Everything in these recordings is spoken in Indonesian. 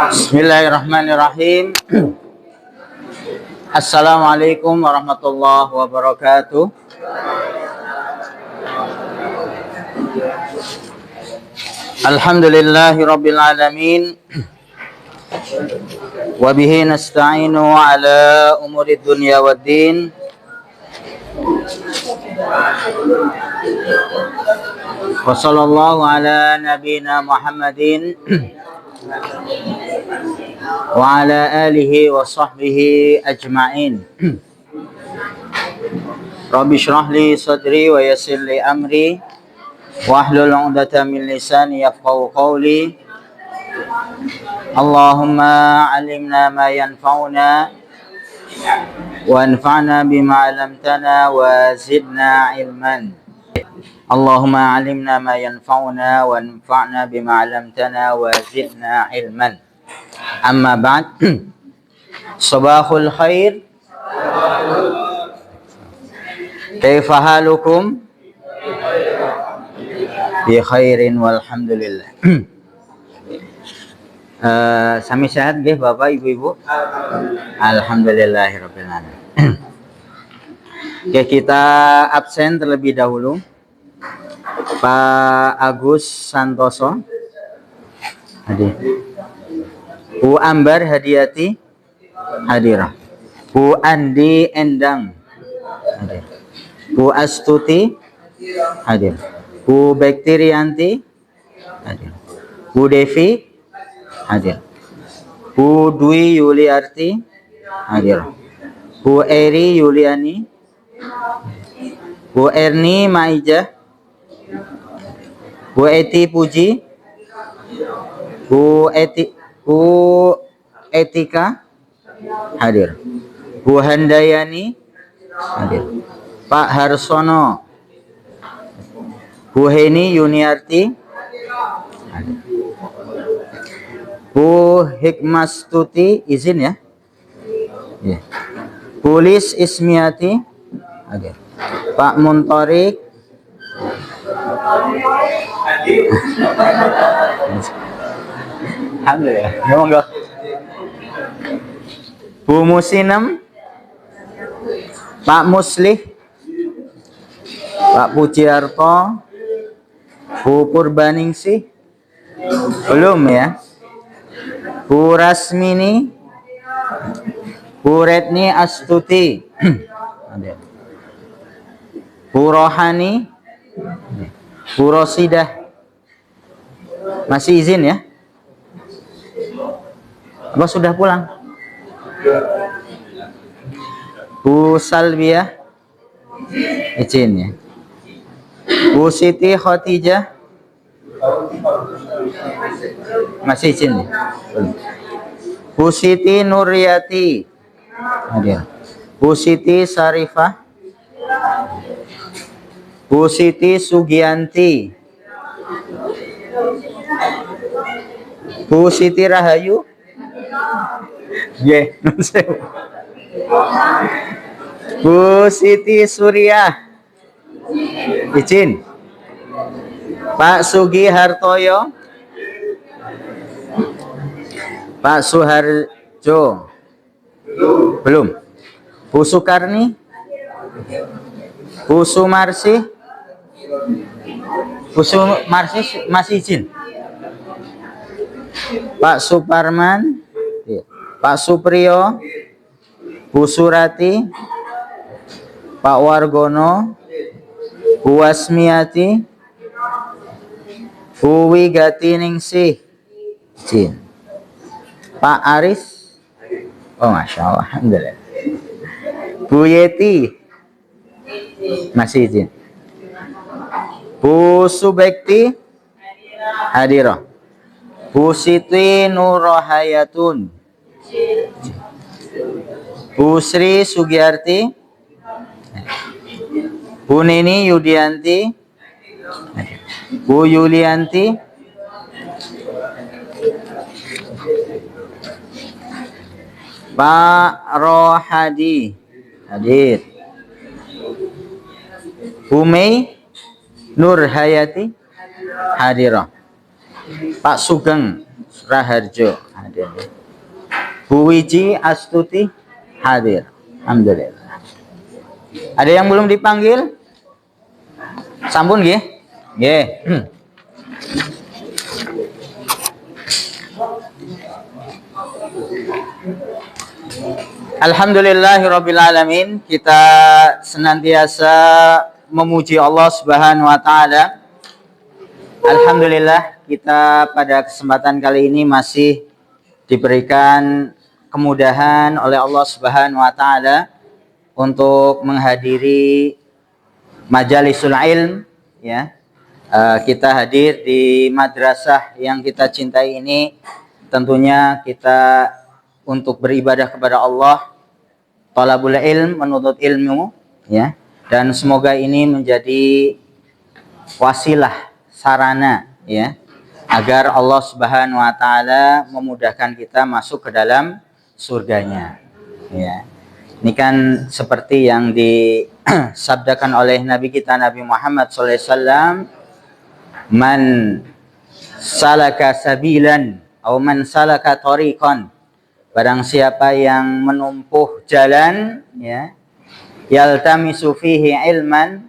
Bismillahirrahmanirrahim. Assalamualaikum warahmatullahi wabarakatuh. Alhamdulillahi rabbil alamin. Wa bihi nasta'inu ala umuri dunya waddin. Wa sallallahu ala nabiyyina Muhammadin wa ala alihi wa sahbihi ajma'in. Rabbi shrah li sadri wa yassir li amri wahlul 'uqdatam min lisani yafqahu qawli. Allahumma 'allimna ma yanfa'una wa anfa'na bima 'allamtana wa zidna ilman. Allahumma 'allimna ma yanfa'una wa anfa'na bima 'allamtana wa zidna ilman. Amma ba'd. Sabahul khair. Kaifa halukum? Bi khairin walhamdulillah. Sami sehat nggih Bapak Ibu-ibu? Alhamdulillahirabbil alamin. Oke, kita absen terlebih dahulu. Pak Agus Santoso hadir. Bu Ambar Hadiati hadirah. Bu Andi Endang hadir. Bu Astuti hadir. Bu Bekterianti hadir. Bu Devi hadir. Bu Dwi Yuliarti hadir. Bu Eri Yuliani, Bu Erni Maijah, Bu Eti Puji, Bu Etika hadir. Bu Handayani hadir. Pak Harsono, Bu Heni Yuniarti hadir. Bu Hikmastuti izin ya. Ya. Bu Lis Ismiati hadir. Pak Muntorik alhamdulillah. Monggo. Bu Musinem, Pak Muslih, Pak Pujiarto, Bu Purbaningsih belum ya. Bu Rasmini, Bu Retni Astuti ada. Bu Rohani, Bu Rosidah masih izin ya? Apa sudah pulang? Bu Salbiah izin ya. Bu Siti Khotijah masih izin ya? Bu Siti Nuryati hadir. Bu Siti Sarifah, Bu Siti Sugianti, Bu Siti Rahayu, Bu Siti Surya, izin. Pak Sugi Hartoyo, Pak Suharjo, belum. Bu Sukarni, Bu Sumarsi, Bu Sumarsi masih izin. Pak Suparman, Pak Supriyo, Bu Surati, Pak Wargono, Bu Wasmiati, Bu Wigati Ningsih, izin. Pak Aris, oh masya Allah, alhamdulillah. Bu Yeti masih izin. Bu Subekti hadirah. Bu Siti Nurrohayatun, Bu Sri Sugiyarti, Bu Nini Yudianti, Bu Yulianti, Pak Rohadi hadir. Bu Mei Nur Hayati hadirah. Pak Sugeng Raharjo hadir. Bu Wiji Astuti hadir. Alhamdulillah. Ada yang belum dipanggil? Sampun nggih? Nggih. Alhamdulillahirabbil alamin. Kita senantiasa memuji Allah Subhanahu wa taala. Alhamdulillah kita pada kesempatan kali ini masih diberikan kemudahan oleh Allah Subhanahu wa taala untuk menghadiri majalisul ilm ya. Kita hadir di madrasah yang kita cintai ini, tentunya kita untuk beribadah kepada Allah, talabul ilm, menuntut ilmu ya. Dan semoga ini menjadi wasilah, sarana ya, agar Allah Subhanahu wa taala memudahkan kita masuk ke dalam surganya ya. Ini kan seperti yang disabdakan oleh Nabi kita Nabi Muhammad SAW, man salaka sabilan atau man salaka tariqan, barang siapa yang menempuh jalan ya, yaltamisu fihi ilman,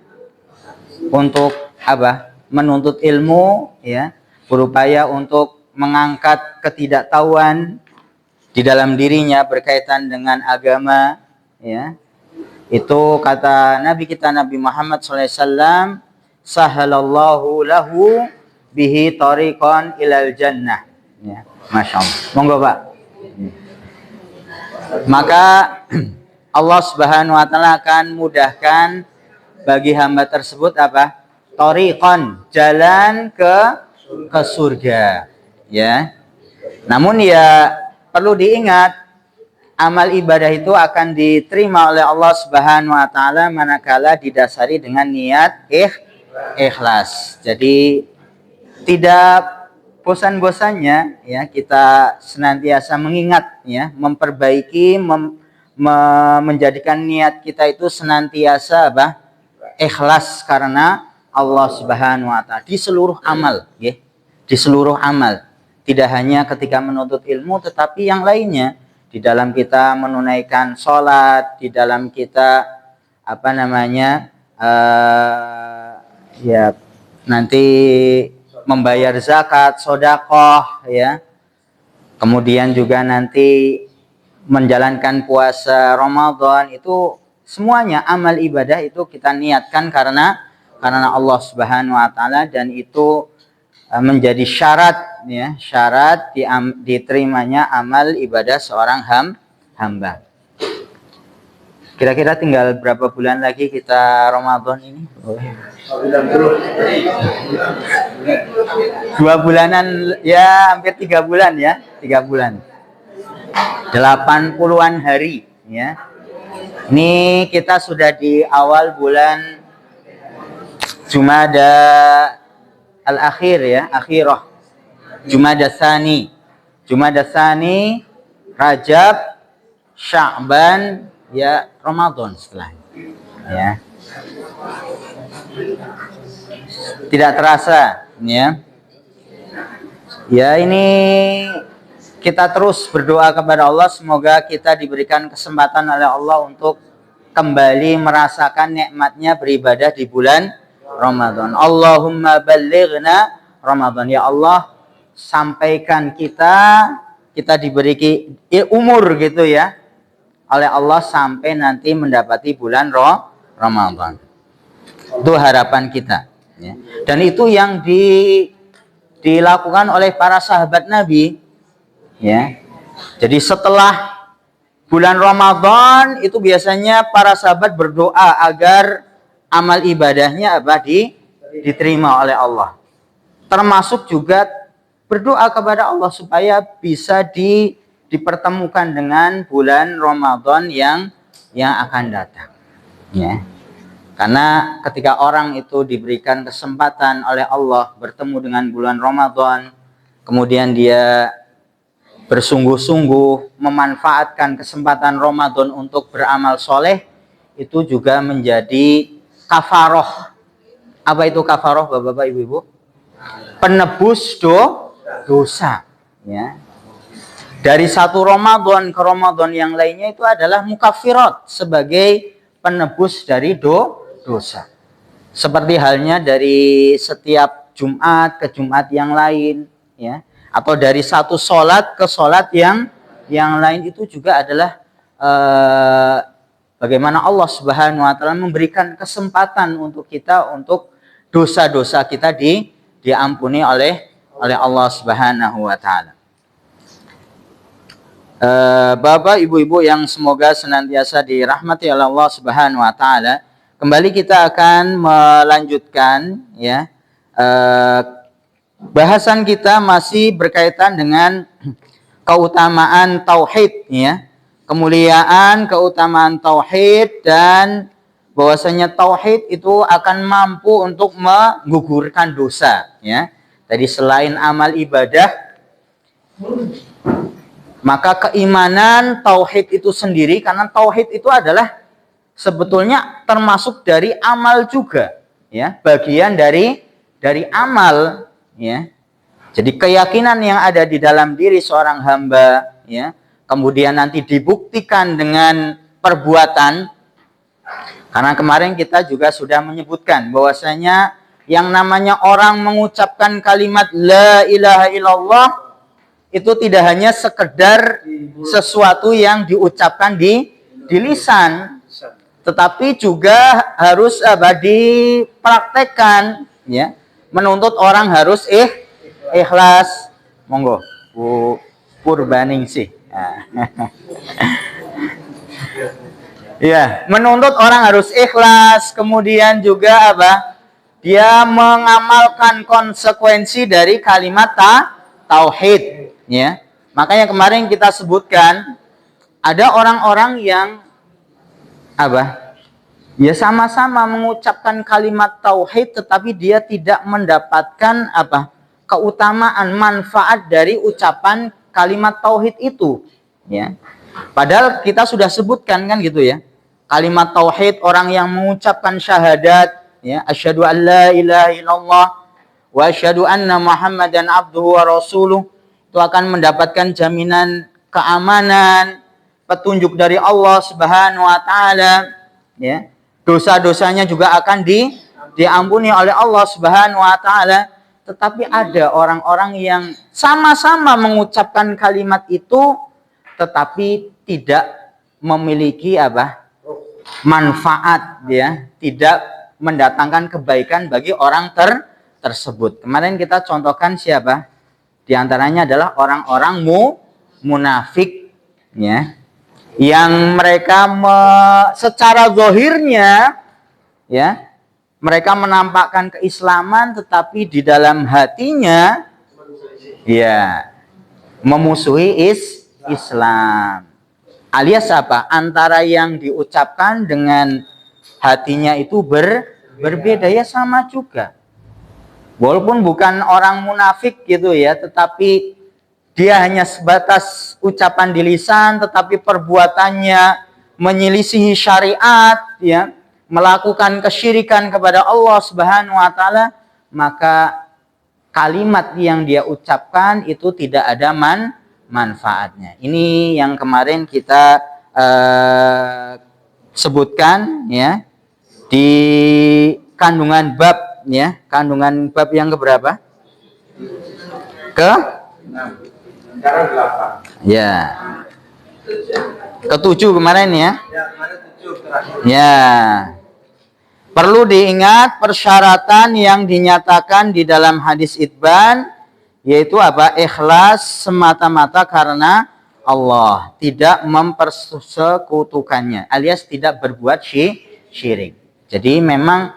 untuk apa? Menuntut ilmu ya, berupaya untuk mengangkat ketidaktahuan di dalam dirinya berkaitan dengan agama ya. Itu kata Nabi kita Nabi Muhammad SAW, sahalallahu lahu bihi tariqan ilal jannah ya. Masya Allah. Monggo Pak. Maka Allah Subhanahu wa taala akan mudahkan bagi hamba tersebut apa? Tariqan, jalan ke surga ya. Namun ya perlu diingat, amal ibadah itu akan diterima oleh Allah Subhanahu wa taala manakala didasari dengan niat ikhlas. Jadi tidak bosan-bosannya ya kita senantiasa mengingat ya, memperbaiki, menjadikan niat kita itu senantiasa apa? Ikhlas karena Allah Subhanahu wa taala di seluruh amal ya. Di seluruh amal. Tidak hanya ketika menuntut ilmu tetapi yang lainnya, di dalam kita menunaikan sholat, di dalam kita apa namanya ya nanti membayar zakat, sedekah ya. Kemudian juga nanti menjalankan puasa Ramadan, itu semuanya amal ibadah itu kita niatkan karena Allah Subhanahu wa taala, dan itu menjadi syarat ya, syarat diterimanya amal ibadah seorang hamba. Kira-kira tinggal berapa bulan lagi kita Ramadan ini? 2 bulanan ya, hampir 3 bulan ya, 3 bulan. 80-an hari ya. Ini kita sudah di awal bulan Jumada al-akhir ya, akhirah. Jumada Tsani, Rajab, Sya'ban ya, Ramadan setelah ya. Tidak terasa ya. Ya, ini kita terus berdoa kepada Allah, semoga kita diberikan kesempatan oleh Allah untuk kembali merasakan nikmatnya beribadah di bulan Ramadan. Allahumma ballighna Ramadan. Ya Allah, sampaikan kita diberi umur gitu ya oleh Allah sampai nanti mendapati bulan Ramadan. Itu harapan kita ya. Dan itu yang dilakukan oleh para sahabat Nabi ya. Jadi setelah bulan Ramadan itu biasanya para sahabat berdoa agar amal ibadahnya apa? Diterima oleh Allah. Termasuk juga berdoa kepada Allah supaya bisa dipertemukan dengan bulan Ramadan yang akan datang. Ya. Karena ketika orang itu diberikan kesempatan oleh Allah bertemu dengan bulan Ramadan, kemudian dia bersungguh-sungguh memanfaatkan kesempatan Ramadan untuk beramal soleh, itu juga menjadi kafaroh. Apa itu kafaroh, Bapak-Bapak, Ibu-Ibu? Penebus dosa, ya. Dari satu Ramadan ke Ramadan yang lainnya itu adalah mukaffirat, sebagai penebus dari dosa. Seperti halnya dari setiap Jumat ke Jumat yang lain, ya, atau dari satu sholat ke sholat yang lain, itu juga adalah bagaimana Allah Subhanahu wa taala memberikan kesempatan untuk kita, untuk dosa-dosa kita diampuni oleh Allah Subhanahu wa taala. Bapak, Ibu-ibu yang semoga senantiasa dirahmati oleh Allah Subhanahu wa taala, kembali kita akan melanjutkan, ya, bahasan kita masih berkaitan dengan keutamaan tauhid, ya. Kemuliaan, keutamaan tauhid, dan bahwasanya tauhid itu akan mampu untuk menggugurkan dosa, ya. Tadi selain amal ibadah, maka keimanan tauhid itu sendiri, karena tauhid itu adalah sebetulnya termasuk dari amal juga, ya, bagian dari amal, ya. Jadi keyakinan yang ada di dalam diri seorang hamba, ya, kemudian nanti dibuktikan dengan perbuatan. Karena kemarin kita juga sudah menyebutkan bahwasanya yang namanya orang mengucapkan kalimat la ilaha illallah itu tidak hanya sekedar sesuatu yang diucapkan di lisan, tetapi juga harus dipraktekkan, ya. Menuntut orang harus ikhlas. Monggo Bu Purbaningsih. Ya, menuntut orang harus ikhlas, kemudian juga dia mengamalkan konsekuensi dari kalimat tauhid, ya. Makanya kemarin kita sebutkan ada orang-orang yang ya sama-sama mengucapkan kalimat tauhid, tetapi dia tidak mendapatkan keutamaan, manfaat dari ucapan kalimat tauhid itu, ya. Padahal kita sudah sebutkan kan gitu, ya. Kalimat tauhid, orang yang mengucapkan syahadat, ya, asyhadu an la ilaha illallah wa asyhadu anna Muhammadan abduhu wa rasuluh, itu akan mendapatkan jaminan keamanan, petunjuk dari Allah Subhanahu wa taala, ya. Dosa-dosanya juga akan diampuni oleh Allah Subhanahu wa taala. Tetapi ada orang-orang yang sama-sama mengucapkan kalimat itu, tetapi tidak memiliki manfaat, ya, tidak mendatangkan kebaikan bagi orang tersebut. Kemarin kita contohkan siapa? Di antaranya adalah orang-orang munafik, ya, yang mereka secara zahirnya, ya, mereka menampakkan keislaman, tetapi di dalam hatinya, ya, memusuhi Islam. Alias antara yang diucapkan dengan hatinya itu berbeda, ya, sama juga. Walaupun bukan orang munafik gitu, ya, tetapi dia hanya sebatas ucapan di lisan, tetapi perbuatannya menyelisihi syariat, ya, melakukan kesyirikan kepada Allah Subhanahu wa taala, maka kalimat yang dia ucapkan itu tidak ada manfaatnya. Ini yang kemarin kita sebutkan, ya, di kandungan bab, ya, kandungan bab yang keberapa? Ya, ketujuh kemarin, ya. Ya. Perlu diingat persyaratan yang dinyatakan di dalam hadis Itban, yaitu ikhlas semata-mata karena Allah, tidak mempersekutukannya, alias tidak berbuat syirik. Jadi memang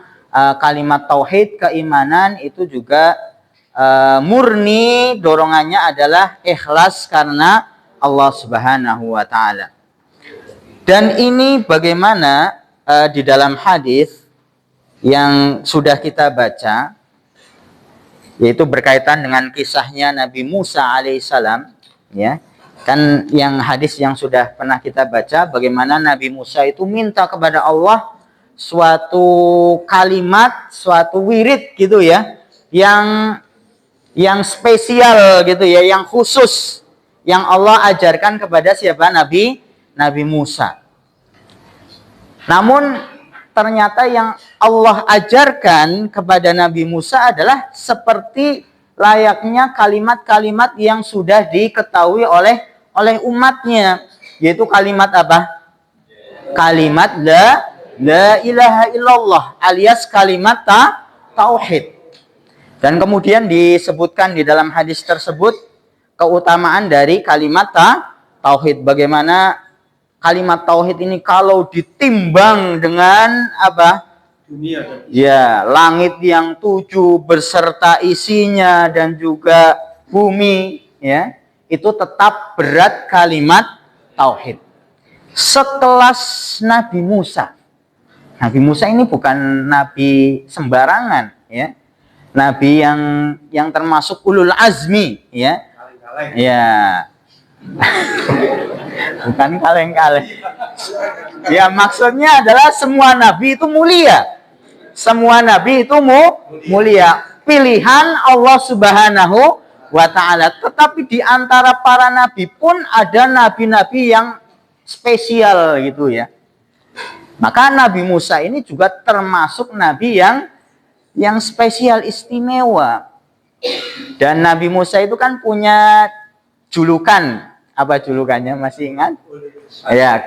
kalimat tauhid, keimanan itu juga murni dorongannya adalah ikhlas karena Allah Subhanahu wa taala. Dan ini bagaimana di dalam hadis yang sudah kita baca, yaitu berkaitan dengan kisahnya Nabi Musa alaihissalam, ya. Kan yang hadis yang sudah pernah kita baca, bagaimana Nabi Musa itu minta kepada Allah suatu kalimat, suatu wirid gitu, ya, yang yang spesial gitu ya, yang khusus yang Allah ajarkan kepada siapa? Nabi Musa. Namun ternyata yang Allah ajarkan kepada Nabi Musa adalah seperti layaknya kalimat-kalimat yang sudah diketahui oleh umatnya, yaitu kalimat apa? Kalimat la ilaha illallah, alias kalimat tauhid. Dan kemudian disebutkan di dalam hadis tersebut keutamaan dari kalimat tauhid. Bagaimana kalimat tauhid ini kalau ditimbang dengan apa? Dunia. Ya, langit yang 7 beserta isinya dan juga bumi, ya, itu tetap berat kalimat tauhid. Sekelas Nabi Musa. Nabi Musa ini bukan nabi sembarangan, ya. Nabi yang termasuk ulul azmi, ya. Kaleng-kaleng. Ya. Bukan kaleng-kaleng. Ya, maksudnya adalah semua nabi itu mulia. Semua nabi itu mulia. Pilihan Allah Subhanahu wa taala. Tetapi di antara para nabi pun ada nabi-nabi yang spesial gitu ya. Maka Nabi Musa ini juga termasuk nabi yang spesial, istimewa. Dan Nabi Musa itu kan punya julukan. Apa julukannya, masih ingat? Ya,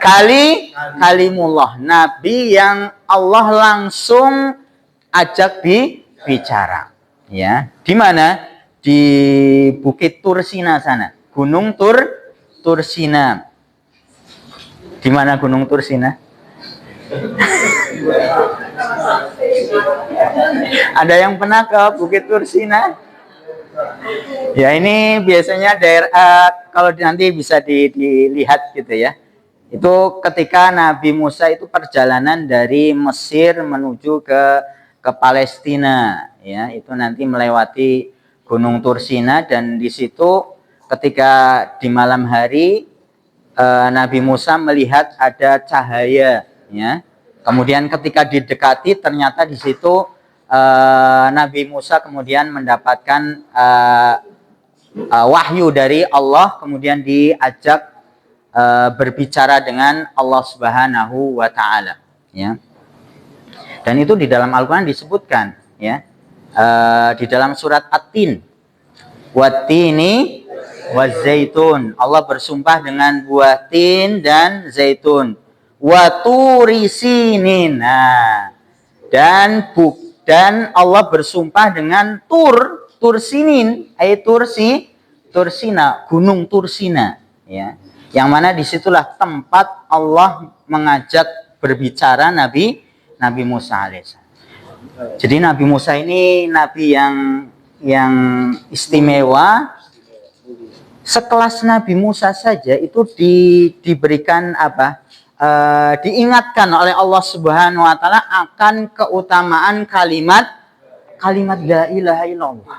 Kalimullah, nabi yang Allah langsung ajak bicara. Ya, di mana? Di Bukit Tursina sana, Gunung Tursina. Di mana Gunung Tursina? Ada yang pernah ke Bukit Tursina? Ya, ini biasanya daerah, kalau nanti bisa dilihat gitu ya. Itu ketika Nabi Musa itu perjalanan dari Mesir menuju ke Palestina, ya. Itu nanti melewati Gunung Tursina, dan di situ ketika di malam hari Nabi Musa melihat ada cahaya, ya. Kemudian ketika didekati ternyata di situ Nabi Musa kemudian mendapatkan wahyu dari Allah, kemudian diajak berbicara dengan Allah Subhanahu wa taala, ya. Dan itu di dalam Al-Qur'an disebutkan, ya. Di dalam surat At-Tin. Wat-tini waz-zaitun. Allah bersumpah dengan buah tin dan zaitun. Wa turi sinin. Nah, dan Allah bersumpah dengan Tursinin, ayat Tursina, Gunung Tursina, ya. Yang mana disitulah tempat Allah mengajak berbicara Nabi Musa alaihissalam. Jadi Nabi Musa ini nabi yang istimewa. Sekelas Nabi Musa saja itu diberikan apa? Diingatkan oleh Allah Subhanahu wa taala akan keutamaan kalimat la ilaha illallah.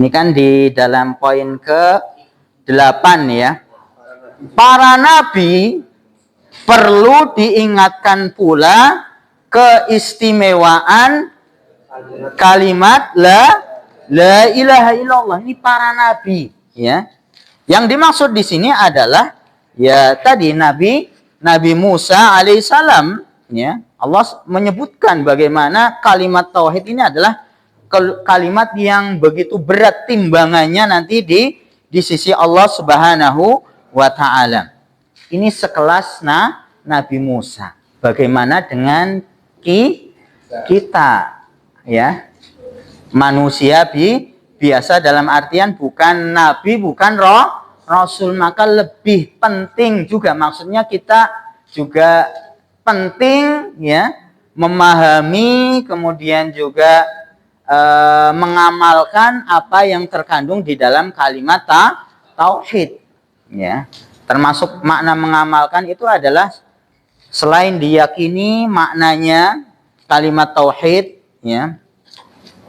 Ini kan di dalam poin ke-8 ya. Para nabi perlu diingatkan pula keistimewaan kalimat la ilaha illallah. Ini para nabi, ya. Yang dimaksud di sini adalah ya tadi Nabi Musa alaihissalam, ya. Allah menyebutkan bagaimana kalimat tauhid ini adalah kalimat yang begitu berat timbangannya nanti di sisi Allah Subhanahu wa taala. Ini sekelas Nabi Musa. Bagaimana dengan kita, ya? Manusia biasa dalam artian bukan nabi, bukan rasul, maka lebih penting juga, maksudnya kita juga penting, ya, memahami kemudian juga mengamalkan apa yang terkandung di dalam kalimat tauhid, ya. Termasuk makna mengamalkan itu adalah selain diyakini maknanya kalimat tauhid, ya.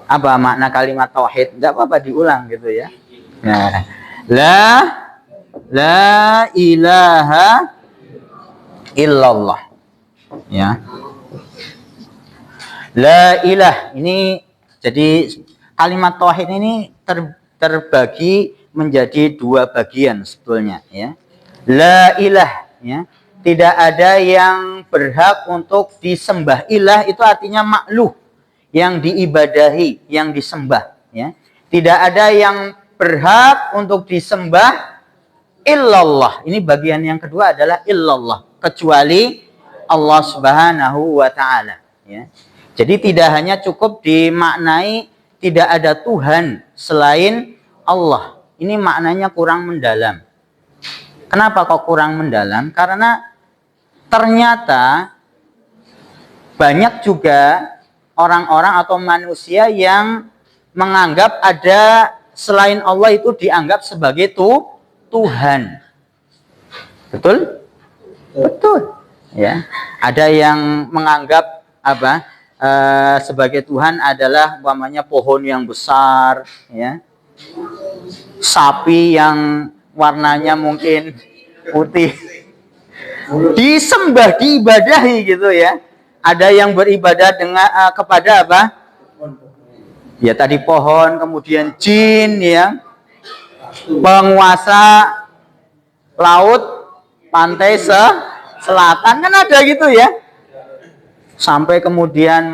Apa makna kalimat tauhid? Tidak apa-apa diulang gitu ya. Nah, la ilaha illallah, ya. La ilah ini, jadi kalimat tauhid ini terbagi menjadi dua bagian sebetulnya, ya. La ilah, ya. Tidak ada yang berhak untuk disembah. Ilah itu artinya makhluk, yang diibadahi, yang disembah, ya. Tidak ada yang berhak untuk disembah illallah. Ini bagian yang kedua adalah illallah, kecuali Allah Subhanahu wa taala, ya. Jadi tidak hanya cukup dimaknai tidak ada Tuhan selain Allah. Ini maknanya kurang mendalam. Kenapa kok kurang mendalam? Karena ternyata banyak juga orang-orang atau manusia yang menganggap ada selain Allah itu dianggap sebagai Tuhan. Betul? Betul. Ya. Ada yang menganggap sebagai Tuhan adalah umpamanya pohon yang besar, ya. Sapi yang warnanya mungkin putih. Disembah, diibadahi gitu, ya. Ada yang beribadah dengan kepada apa? Ya tadi pohon, kemudian jin, ya. Penguasa laut, pantai selatan, kan ada gitu, ya. Sampai kemudian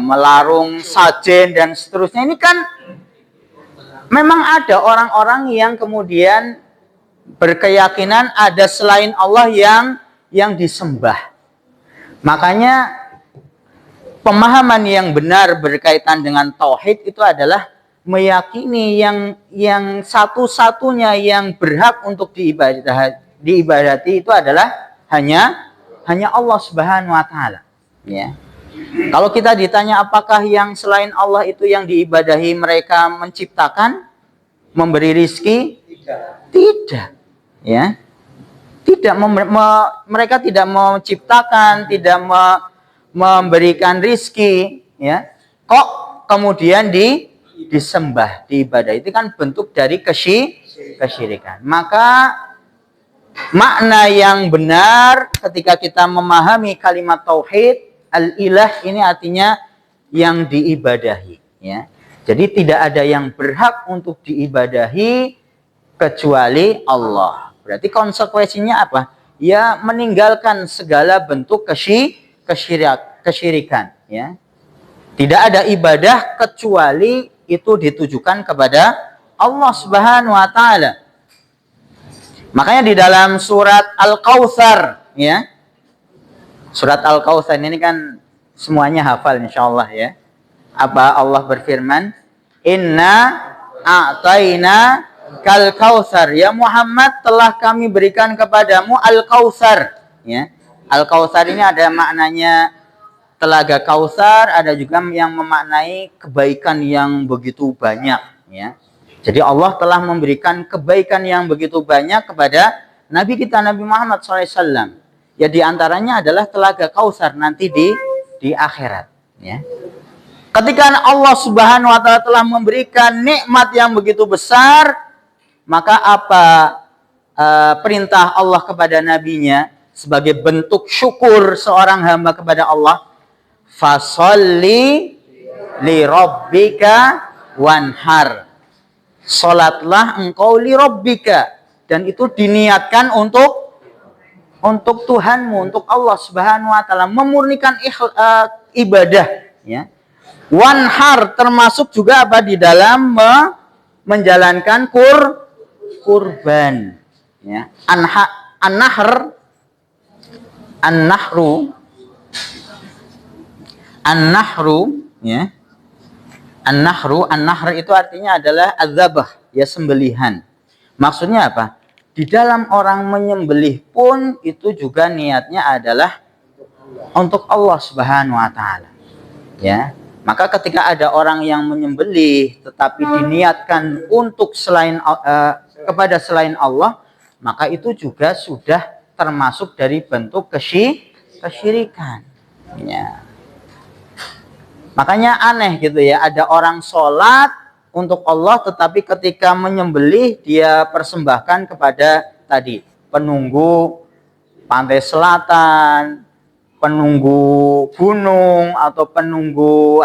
melarung sajen dan seterusnya. Ini kan memang ada orang-orang yang kemudian berkeyakinan ada selain Allah yang disembah. Makanya pemahaman yang benar berkaitan dengan tauhid itu adalah meyakini yang satu-satunya yang berhak untuk diibadati itu adalah hanya Allah Subhanahu wa taala, ya. Kalau kita ditanya apakah yang selain Allah itu yang diibadahi mereka menciptakan, memberi rizki? Tidak, ya. Tidak, mereka tidak menciptakan, tidak memberikan rizki, ya. Kok kemudian disembah, diibadahi? Itu kan bentuk dari kesyirikan. Maka makna yang benar ketika kita memahami kalimat tauhid al-ilah ini artinya yang diibadahi, ya. Jadi tidak ada yang berhak untuk diibadahi kecuali Allah. Berarti konsekuensinya apa? Ya meninggalkan segala bentuk kesyirikan, ya. Tidak ada ibadah kecuali itu ditujukan kepada Allah Subhanahu wa taala. Makanya di dalam surat Al-Kautsar, ya. Surat Al-Kautsar ini kan semuanya hafal insyaallah, ya. Apa Allah berfirman? Inna a'taina kal kautsar. Ya Muhammad, telah kami berikan kepadamu Al-Kautsar, ya. Al-Kautsar ini ada maknanya telaga Kautsar, ada juga yang memaknai kebaikan yang begitu banyak, ya. Jadi Allah telah memberikan kebaikan yang begitu banyak kepada Nabi kita Nabi Muhammad SAW. Ya di antaranya adalah telaga Kautsar nanti di akhirat, ya. Ketika Allah Subhanahu wa taala telah memberikan nikmat yang begitu besar, maka apa perintah Allah kepada nabinya sebagai bentuk syukur seorang hamba kepada Allah? Fasholli li rabbika wanhar. Salatlah engkau li rabbika, dan itu diniatkan untuk Tuhanmu, untuk Allah Subhanahu wa taala, memurnikan ibadah, ya. Wanhar termasuk juga apa di dalam menjalankan kurban, ya. An-nahru, ya. An-nahr itu artinya adalah adzabah, ya, sembelihan. Maksudnya apa? Di dalam orang menyembelih pun itu juga niatnya adalah untuk Allah Subhanahu wa taala, ya. Maka ketika ada orang yang menyembelih tetapi diniatkan untuk kepada selain Allah, maka itu juga sudah termasuk dari bentuk kesyirikan, ya. Makanya aneh gitu, ya, ada orang sholat untuk Allah tetapi ketika menyembelih dia persembahkan kepada tadi penunggu pantai selatan, penunggu gunung, atau penunggu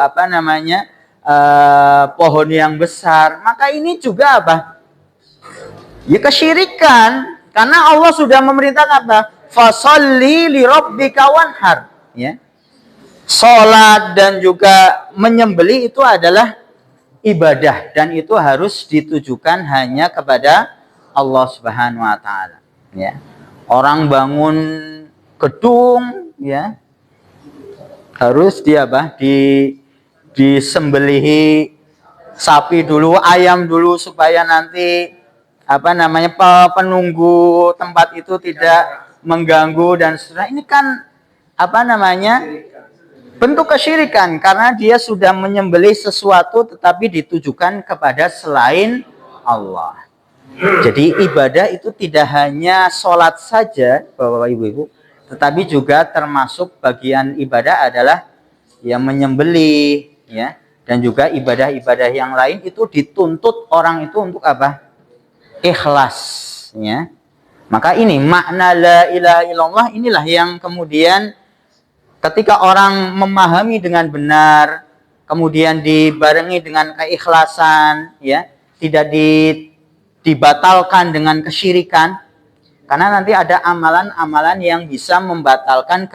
pohon yang besar, maka ini juga apa? Ya kesyirikan, karena Allah sudah memerintahkan apa? Fasholli li rabbika wanhar, ya. Salat dan juga menyembelih itu adalah ibadah, dan itu harus ditujukan hanya kepada Allah Subhanahu wa taala, ya. Orang bangun gedung, ya, harus dia apa? Disembelihi sapi dulu, ayam dulu, supaya nanti apa namanya penunggu tempat itu tidak mengganggu dan seterusnya. Ini kan apa namanya bentuk kesyirikan, karena dia sudah menyembelih sesuatu tetapi ditujukan kepada selain Allah. Jadi ibadah itu tidak hanya sholat saja, Bapak Ibu, tetapi juga termasuk bagian ibadah adalah yang menyembelih, ya, dan juga ibadah-ibadah yang lain itu dituntut orang itu untuk apa? Ikhlas, ya. Maka ini makna la ilaha illallah, inilah yang kemudian ketika orang memahami dengan benar, kemudian dibarengi dengan keikhlasan, ya, tidak dibatalkan dengan kesyirikan, karena nanti ada amalan-amalan yang bisa membatalkan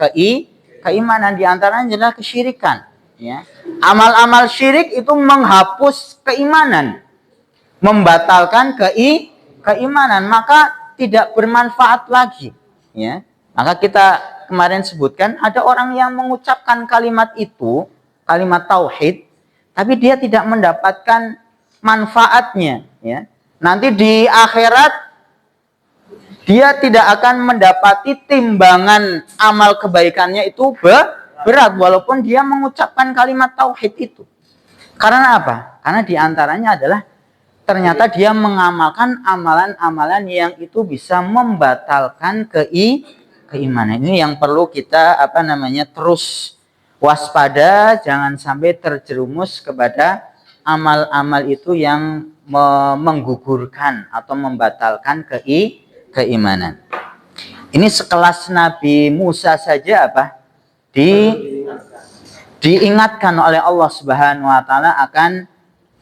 keimanan, diantaranya adalah kesyirikan, ya. Amal-amal syirik itu menghapus keimanan, membatalkan keimanan, maka tidak bermanfaat lagi, ya. Maka kita kemarin sebutkan ada orang yang mengucapkan kalimat itu, kalimat tauhid, tapi dia tidak mendapatkan manfaatnya, ya. Nanti di akhirat dia tidak akan mendapati timbangan amal kebaikannya itu berat, walaupun dia mengucapkan kalimat tauhid itu. Karena apa? Karena diantaranya adalah ternyata dia mengamalkan amalan-amalan yang itu bisa membatalkan keimanan. Ini yang perlu kita apa namanya terus waspada, jangan sampai terjerumus kepada amal-amal itu yang menggugurkan atau membatalkan keimanan. Ini sekelas Nabi Musa saja apa? Diingatkan oleh Allah Subhanahu wa taala akan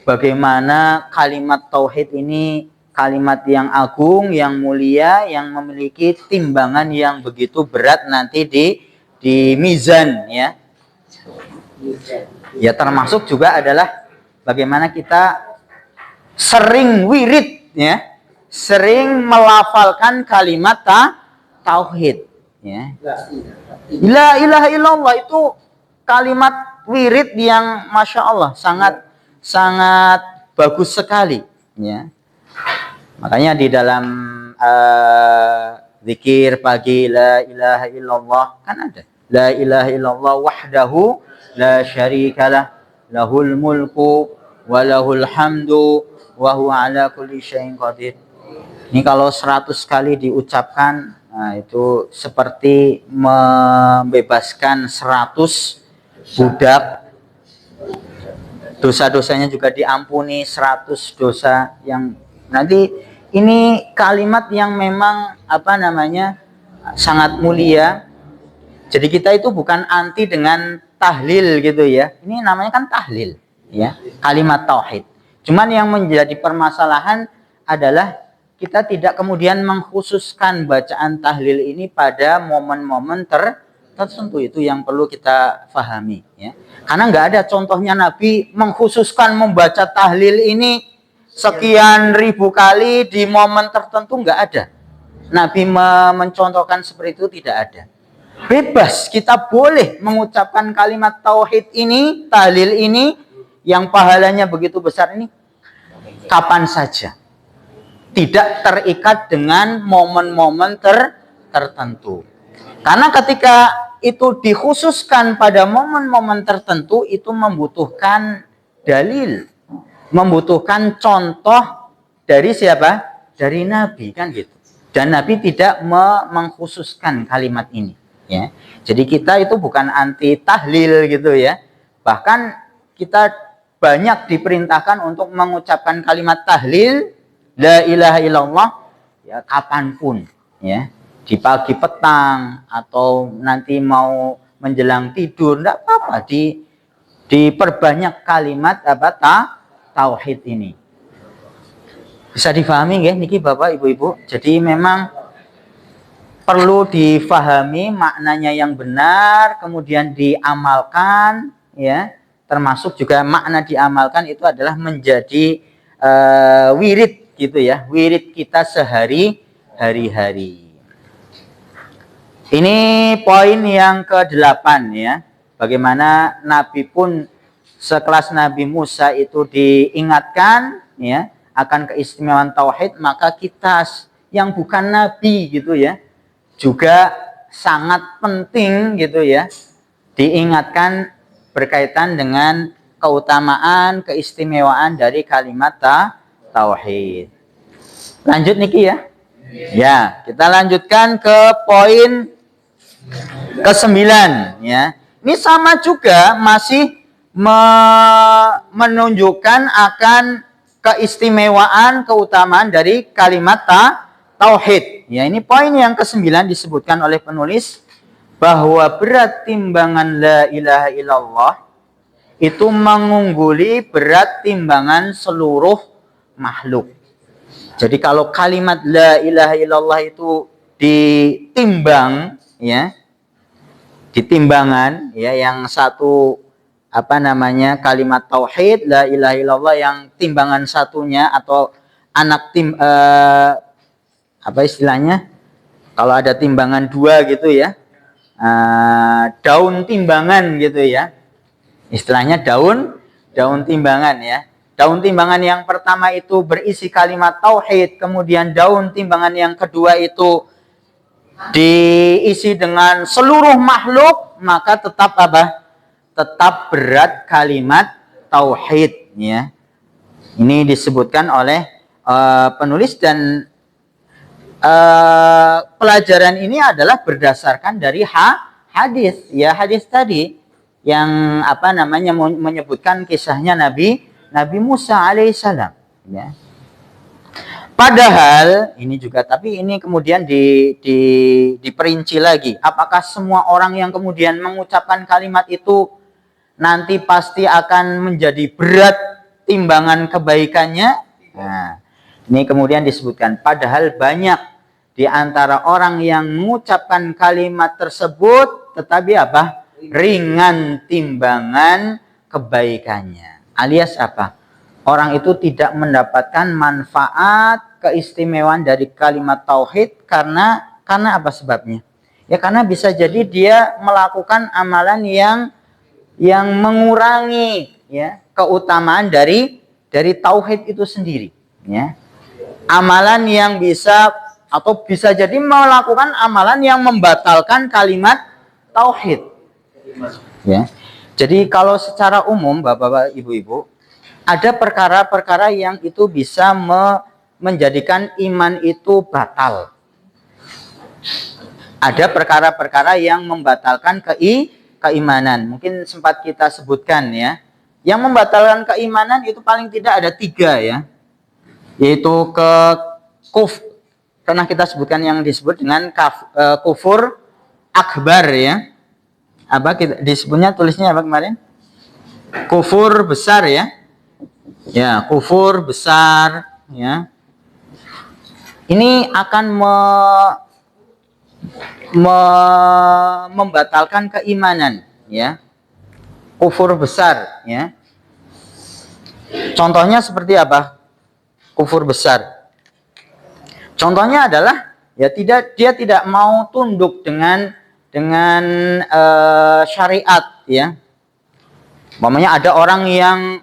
bagaimana kalimat tauhid ini kalimat yang agung, yang mulia, yang memiliki timbangan yang begitu berat nanti di mizan, ya. Ya, termasuk juga adalah bagaimana kita sering wirid, ya, sering melafalkan kalimat tauhid, ya. La ilaha illallah itu kalimat wirid yang masya Allah sangat bagus sekali, ya. Makanya di dalam zikir pagi la ilaha illallah kan ada la ilaha illallah wahdahu la syarikalah lahul mulku wa lahul hamdu wa huwa ala kulli syai'in qadir. Ini kalau 100 kali diucapkan, nah itu seperti membebaskan 100 budak. Dosa-dosanya juga diampuni, 100 dosa yang nanti ini kalimat yang memang apa namanya sangat mulia. Jadi kita itu bukan anti dengan tahlil gitu, ya. Ini namanya kan tahlil, ya, kalimat tauhid. Cuman yang menjadi permasalahan adalah kita tidak kemudian mengkhususkan bacaan tahlil ini pada momen-momen tertentu. Itu yang perlu kita pahami, ya. Karena nggak ada contohnya Nabi mengkhususkan membaca tahlil ini sekian ribu kali di momen tertentu, nggak ada. Nabi mencontohkan seperti itu, tidak ada. Bebas, kita boleh mengucapkan kalimat tauhid ini, tahlil ini, yang pahalanya begitu besar ini, kapan saja. Tidak terikat dengan momen-momen tertentu. Karena ketika itu dikhususkan pada momen-momen tertentu, itu membutuhkan dalil, membutuhkan contoh dari siapa? Dari Nabi, kan gitu. Dan Nabi tidak mengkhususkan kalimat ini, ya. Jadi kita itu bukan anti tahlil gitu, ya. Bahkan kita banyak diperintahkan untuk mengucapkan kalimat tahlil la ilaha illallah, ya, kapanpun, ya. Di pagi petang atau nanti mau menjelang tidur, enggak apa-apa, diperbanyak kalimat tauhid ini. Bisa difahami nggih niki Bapak Ibu-ibu? Jadi memang perlu difahami maknanya yang benar, kemudian diamalkan, ya. Termasuk juga makna diamalkan itu adalah menjadi wirid gitu ya, wirid kita hari-hari. Ini poin yang ke-8 ya. Bagaimana Nabi pun sekelas Nabi Musa itu diingatkan ya akan keistimewaan tauhid, maka kita yang bukan nabi gitu ya juga sangat penting gitu ya diingatkan berkaitan dengan keutamaan, keistimewaan dari kalimat tauhid. Lanjut niki ya. Ya, kita lanjutkan ke poin ke-9 ya. Ini sama juga masih menunjukkan akan keistimewaan, keutamaan dari kalimat tauhid. Ya, ini poin yang ke-9 disebutkan oleh penulis bahwa berat timbangan la ilaha illallah itu mengungguli berat timbangan seluruh makhluk. Jadi kalau kalimat la ilaha illallah itu ditimbang ya, ditimbangan ya, yang satu kalimat tauhid la ilaha illallah yang timbangan satunya atau anak istilahnya kalau ada timbangan 2 gitu ya, daun timbangan gitu ya, istilahnya daun timbangan ya. Daun timbangan yang pertama itu berisi kalimat tauhid, kemudian daun timbangan yang kedua itu diisi dengan seluruh makhluk, maka tetap tetap berat kalimat tauhid ya. Ini disebutkan oleh penulis dan pelajaran ini adalah berdasarkan dari hadis ya, hadis tadi yang menyebutkan kisahnya Nabi Musa alaihissalam ya. Padahal ini juga, tapi ini kemudian diperinci lagi. Apakah semua orang yang kemudian mengucapkan kalimat itu nanti pasti akan menjadi berat timbangan kebaikannya? Nah, ini kemudian disebutkan. Padahal banyak di antara orang yang mengucapkan kalimat tersebut, tetapi ringan timbangan kebaikannya. Alias orang itu tidak mendapatkan manfaat, keistimewaan dari kalimat tauhid karena apa sebabnya? Ya karena bisa jadi dia melakukan amalan yang mengurangi ya keutamaan dari tauhid itu sendiri ya. Amalan yang bisa jadi melakukan amalan yang membatalkan kalimat tauhid. Ya. Jadi kalau secara umum Bapak-bapak, Ibu-ibu, ada perkara-perkara yang itu bisa menjadikan iman itu batal. Ada perkara-perkara yang membatalkan keimanan. Mungkin sempat kita sebutkan ya. Yang membatalkan keimanan itu paling tidak ada 3 ya. Yaitu pernah kita sebutkan yang disebut dengan kufur akbar ya. Disebutnya tulisnya kemarin? Kufur besar ya. Ya, kufur besar ya. Ini akan membatalkan keimanan ya. Kufur besar ya. Contohnya seperti apa? Kufur besar. Contohnya adalah ya dia tidak mau tunduk dengan syariat ya. Umpamanya ada orang yang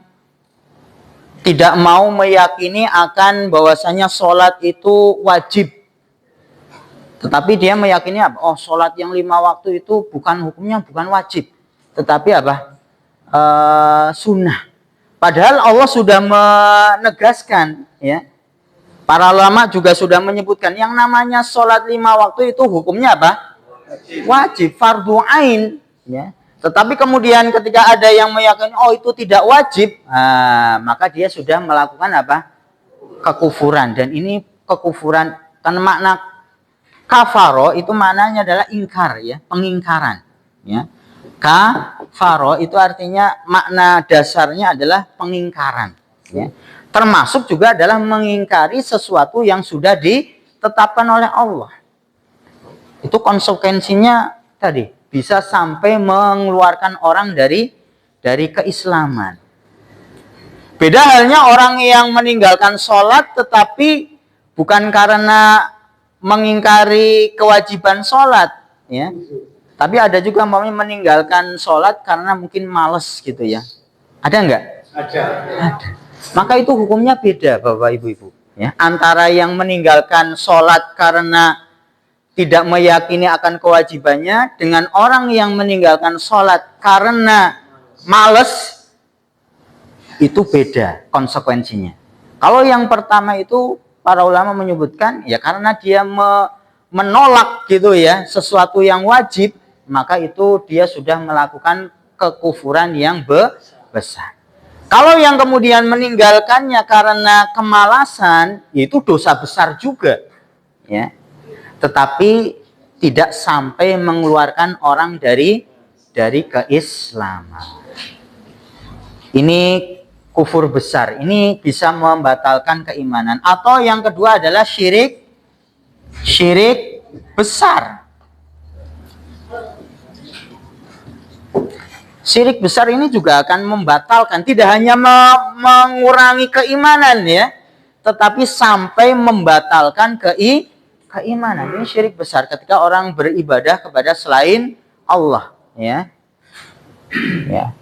tidak mau meyakini akan bahwasanya sholat itu wajib. Tetapi dia meyakini sholat yang 5 waktu itu hukumnya bukan wajib. Tetapi sunnah. Padahal Allah sudah menegaskan ya. Para ulama juga sudah menyebutkan yang namanya sholat 5 waktu itu hukumnya wajib, fardu ain ya. Tetapi kemudian ketika ada yang meyakini itu tidak wajib, maka dia sudah melakukan kekufuran. Dan ini kekufuran karena makna kafaro itu maknanya adalah ingkar ya, pengingkaran ya. istikfaro itu artinya makna dasarnya adalah pengingkaran. Ya. Termasuk juga adalah mengingkari sesuatu yang sudah ditetapkan oleh Allah. Itu konsekuensinya tadi bisa sampai mengeluarkan orang dari keislaman. Beda halnya orang yang meninggalkan sholat tetapi bukan karena mengingkari kewajiban sholat, ya. Tapi ada juga meninggalkan sholat karena mungkin males gitu ya. Ada nggak? Ada. Maka itu hukumnya beda, Bapak Ibu. Ya. Antara yang meninggalkan sholat karena tidak meyakini akan kewajibannya dengan orang yang meninggalkan sholat karena males, itu beda konsekuensinya. Kalau yang pertama itu para ulama menyebutkan ya karena dia menolak gitu ya sesuatu yang wajib, maka itu dia sudah melakukan kekufuran yang besar. Kalau yang kemudian meninggalkannya karena kemalasan, itu dosa besar juga, ya. Tetapi tidak sampai mengeluarkan orang dari keislaman. Ini kufur besar. Ini bisa membatalkan keimanan. Atau yang kedua adalah syirik besar. Syirik besar ini juga akan membatalkan, tidak hanya mengurangi keimanan ya, tetapi sampai membatalkan keimanan. Ini syirik besar ketika orang beribadah kepada selain Allah ya. Ya.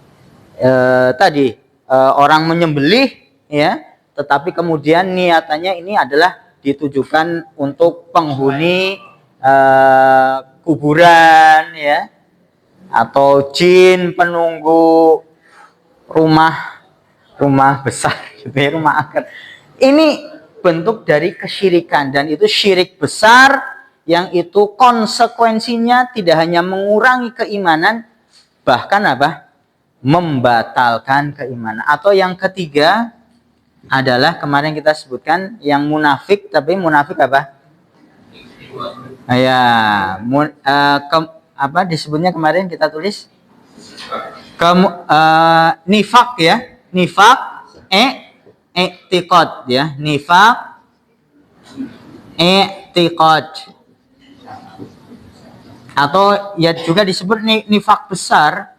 Tadi orang menyembelih ya, tetapi kemudian niatannya ini adalah ditujukan untuk penghuni kuburan ya, atau jin penunggu rumah besar gitu ya, rumah akad. Ini bentuk dari kesyirikan dan itu syirik besar yang itu konsekuensinya tidak hanya mengurangi keimanan, bahkan membatalkan keimanan. Atau yang ketiga adalah kemarin kita sebutkan yang munafik, tapi munafik disebutnya kemarin kita tulis nifak ya, nifak i'tiqad ya, nifak i'tiqad atau ya juga disebut nifak besar.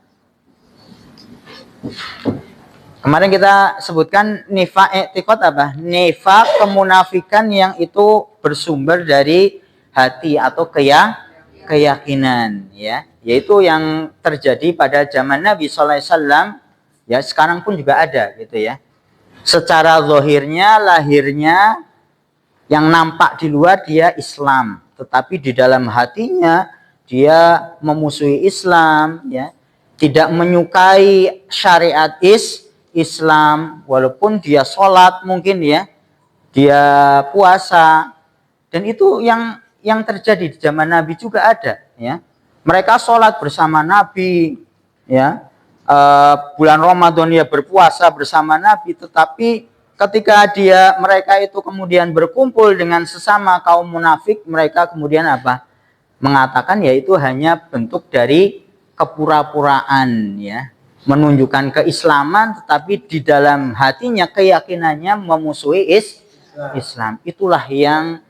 Kemarin kita sebutkan nifak i'tiqad nifak kemunafikan yang itu bersumber dari hati atau keyakinan ya, yaitu yang terjadi pada zaman Nabi SAW ya, sekarang pun juga ada gitu ya. Secara zahirnya, lahirnya yang nampak di luar dia Islam, tetapi di dalam hatinya dia memusuhi Islam ya, tidak menyukai syariat Islam walaupun dia sholat mungkin ya, dia puasa, dan itu yang terjadi di zaman Nabi juga ada ya. Mereka sholat bersama Nabi ya, bulan Ramadan dia berpuasa bersama Nabi, tetapi ketika mereka itu kemudian berkumpul dengan sesama kaum munafik, mereka kemudian mengatakan ya itu hanya bentuk dari kepura-puraan ya, menunjukkan keislaman tetapi di dalam hatinya keyakinannya memusuhi Islam. Itulah yang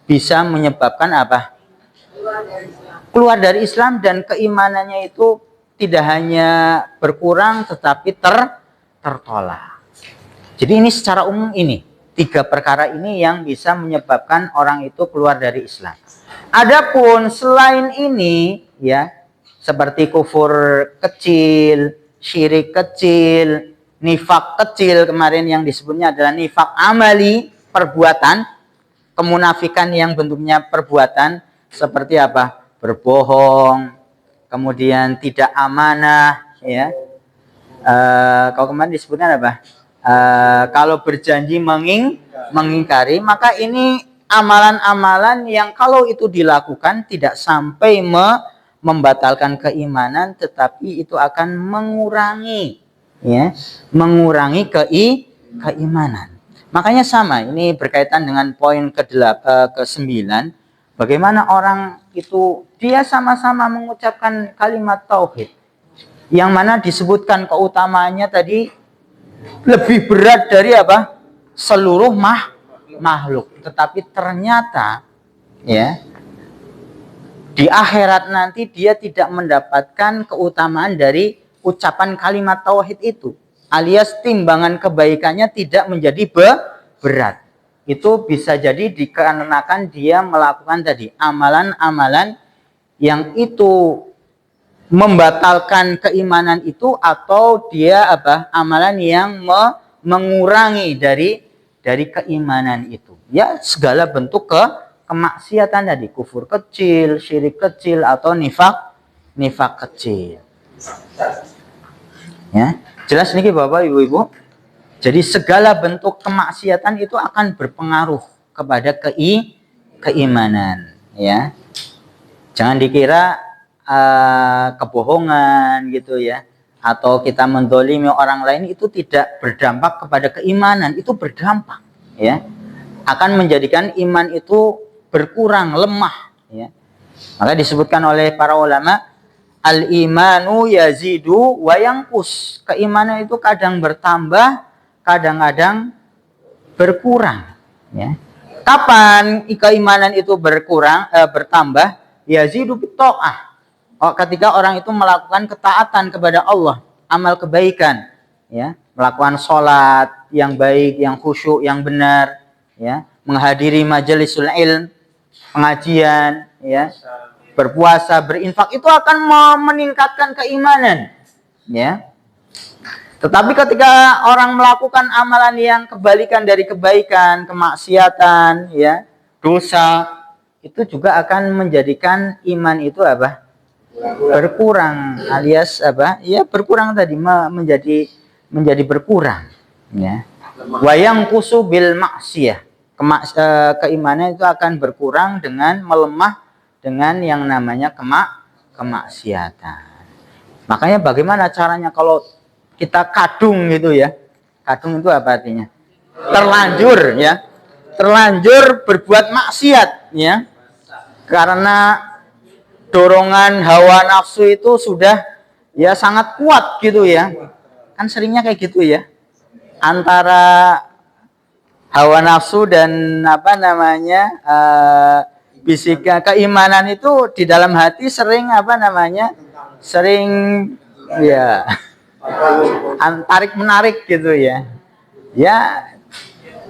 bisa menyebabkan keluar dari Islam, dan keimanannya itu tidak hanya berkurang tetapi tertolak. Jadi ini secara umum ini 3 perkara ini yang bisa menyebabkan orang itu keluar dari Islam. Adapun selain ini ya, seperti kufur kecil, syirik kecil, nifak kecil, kemarin yang disebutnya adalah nifak amali, perbuatan, kemunafikan yang bentuknya perbuatan seperti berbohong, kemudian tidak amanah ya. Kalau kemarin disebutkan kalau berjanji mengingkari, maka ini amalan-amalan yang kalau itu dilakukan tidak sampai membatalkan keimanan, tetapi itu akan mengurangi keimanan. Makanya sama, ini berkaitan dengan poin ke-9. Bagaimana orang itu dia sama-sama mengucapkan kalimat tauhid. yang mana disebutkan keutamaannya tadi lebih berat dari apa? Seluruh makhluk. Tetapi ternyata ya, di akhirat nanti dia tidak mendapatkan keutamaan dari ucapan kalimat tauhid itu, alias timbangan kebaikannya tidak menjadi berat. Itu bisa jadi dikarenakan dia melakukan tadi amalan-amalan yang itu membatalkan keimanan itu, atau dia apa? Amalan yang mengurangi dari keimanan itu. Ya, segala bentuk kemaksiatan tadi, kufur kecil, syirik kecil, atau nifak kecil. Ya, jelas nih Bapak Ibu-ibu. Jadi segala bentuk kemaksiatan itu akan berpengaruh kepada keimanan, ya. Jangan dikira kebohongan gitu ya, atau kita mendolimi orang lain itu tidak berdampak kepada keimanan. Itu berdampak, ya. Akan menjadikan iman itu berkurang, lemah, ya. Maka disebutkan oleh para ulama, al-imanu yazidu wa yanqus. Keimanan itu kadang bertambah, kadang-kadang berkurang, ya. Kapan keimanan itu bertambah? Yazidu bitta'ah. Ketika orang itu melakukan ketaatan kepada Allah, amal kebaikan, ya, melakukan sholat yang baik, yang khusyuk, yang benar, ya, menghadiri majelisul ilm, pengajian, ya, berpuasa, berinfak, itu akan meningkatkan keimanan, ya. Tetapi ketika orang melakukan amalan yang kebalikan dari kebaikan, kemaksiatan, ya, dosa, itu juga akan menjadikan iman itu apa? Berkurang, alias apa? Ya, berkurang tadi, menjadi berkurang, ya. Wayang kusu bil maksiyah. Keimanan itu akan berkurang dengan melemah dengan yang namanya kemaksiatan. Makanya bagaimana caranya kalau kita kadung gitu ya? Kadung itu apa artinya? Terlanjur, ya. Terlanjur berbuat maksiat, ya. Karena dorongan hawa nafsu itu sudah ya sangat kuat gitu ya. Kan seringnya kayak gitu ya. Antara hawa nafsu dan apa namanya? Bisikan keimanan itu di dalam hati sering apa namanya? Sering ya tarik menarik gitu ya. Ya,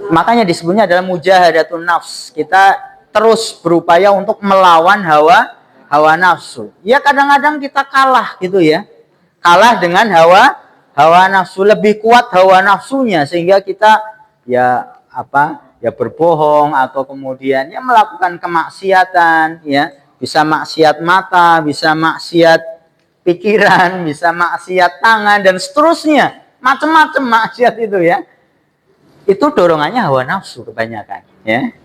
makanya disebutnya adalah mujahadatun nafs. Kita terus berupaya untuk melawan hawa nafsu. Ya, kadang-kadang kita kalah gitu ya. Kalah dengan hawa nafsu, lebih kuat hawa nafsunya sehingga kita ya apa? Ya berbohong, atau kemudian ya melakukan kemaksiatan, ya. Bisa maksiat mata, bisa maksiat pikiran, bisa maksiat tangan, dan seterusnya. Macam-macam maksiat itu ya. Itu dorongannya hawa nafsu kebanyakan, ya.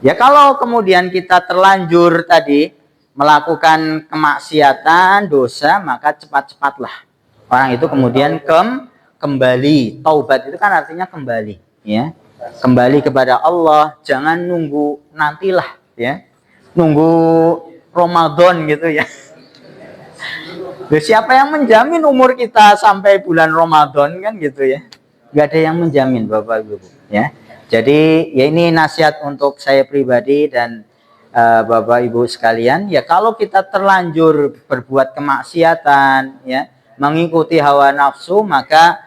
Ya, kalau kemudian kita terlanjur tadi melakukan kemaksiatan, dosa, maka cepat-cepatlah orang itu kemudian kembali. Taubat itu kan artinya kembali, ya. Kembali kepada Allah, jangan nunggu nantilah, ya. Nunggu Ramadan gitu ya. Siapa yang menjamin umur kita sampai bulan Ramadan kan gitu ya? Gak ada yang menjamin, Bapak Ibu, ya. Jadi ya ini nasihat untuk saya pribadi dan Bapak Ibu sekalian. Ya, kalau kita terlanjur berbuat kemaksiatan, ya, mengikuti hawa nafsu, maka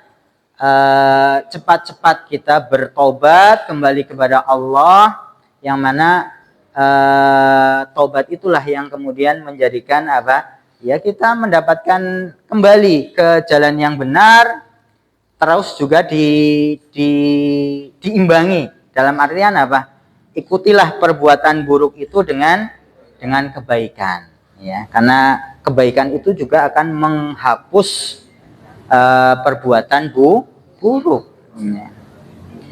cepat-cepat kita bertobat kembali kepada Allah, yang mana tobat itulah yang kemudian menjadikan apa? Ya, kita mendapatkan kembali ke jalan yang benar, terus juga diimbangi dalam artian apa? Ikutilah perbuatan buruk itu dengan kebaikan, ya, karena kebaikan itu juga akan menghapus perbuatan buruk, ya.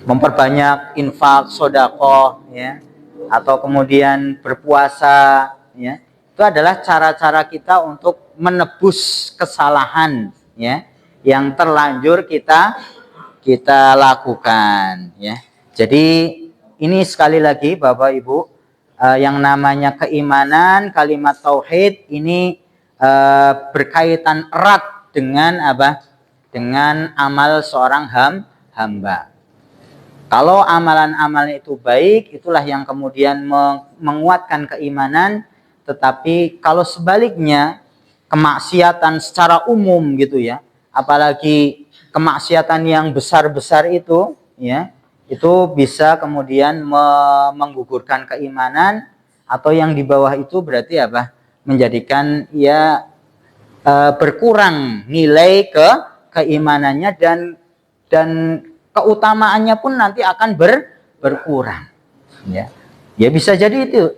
Memperbanyak infak, sedekah, ya, atau kemudian berpuasa, ya. Itu adalah cara-cara kita untuk menebus kesalahan, ya, yang terlanjur kita lakukan, ya. Jadi ini sekali lagi Bapak Ibu, yang namanya keimanan, kalimat tauhid ini berkaitan erat dengan apa? Dengan amal seorang hamba. Kalau amalan-amalan itu baik, itulah yang kemudian menguatkan keimanan. Tetapi kalau sebaliknya, kemaksiatan secara umum gitu ya, apalagi kemaksiatan yang besar-besar itu, ya, itu bisa kemudian menggugurkan keimanan, atau yang di bawah itu berarti apa? Menjadikan ya berkurang nilai keimanannya, dan keutamaannya pun nanti akan berkurang. Ya, ya bisa jadi itu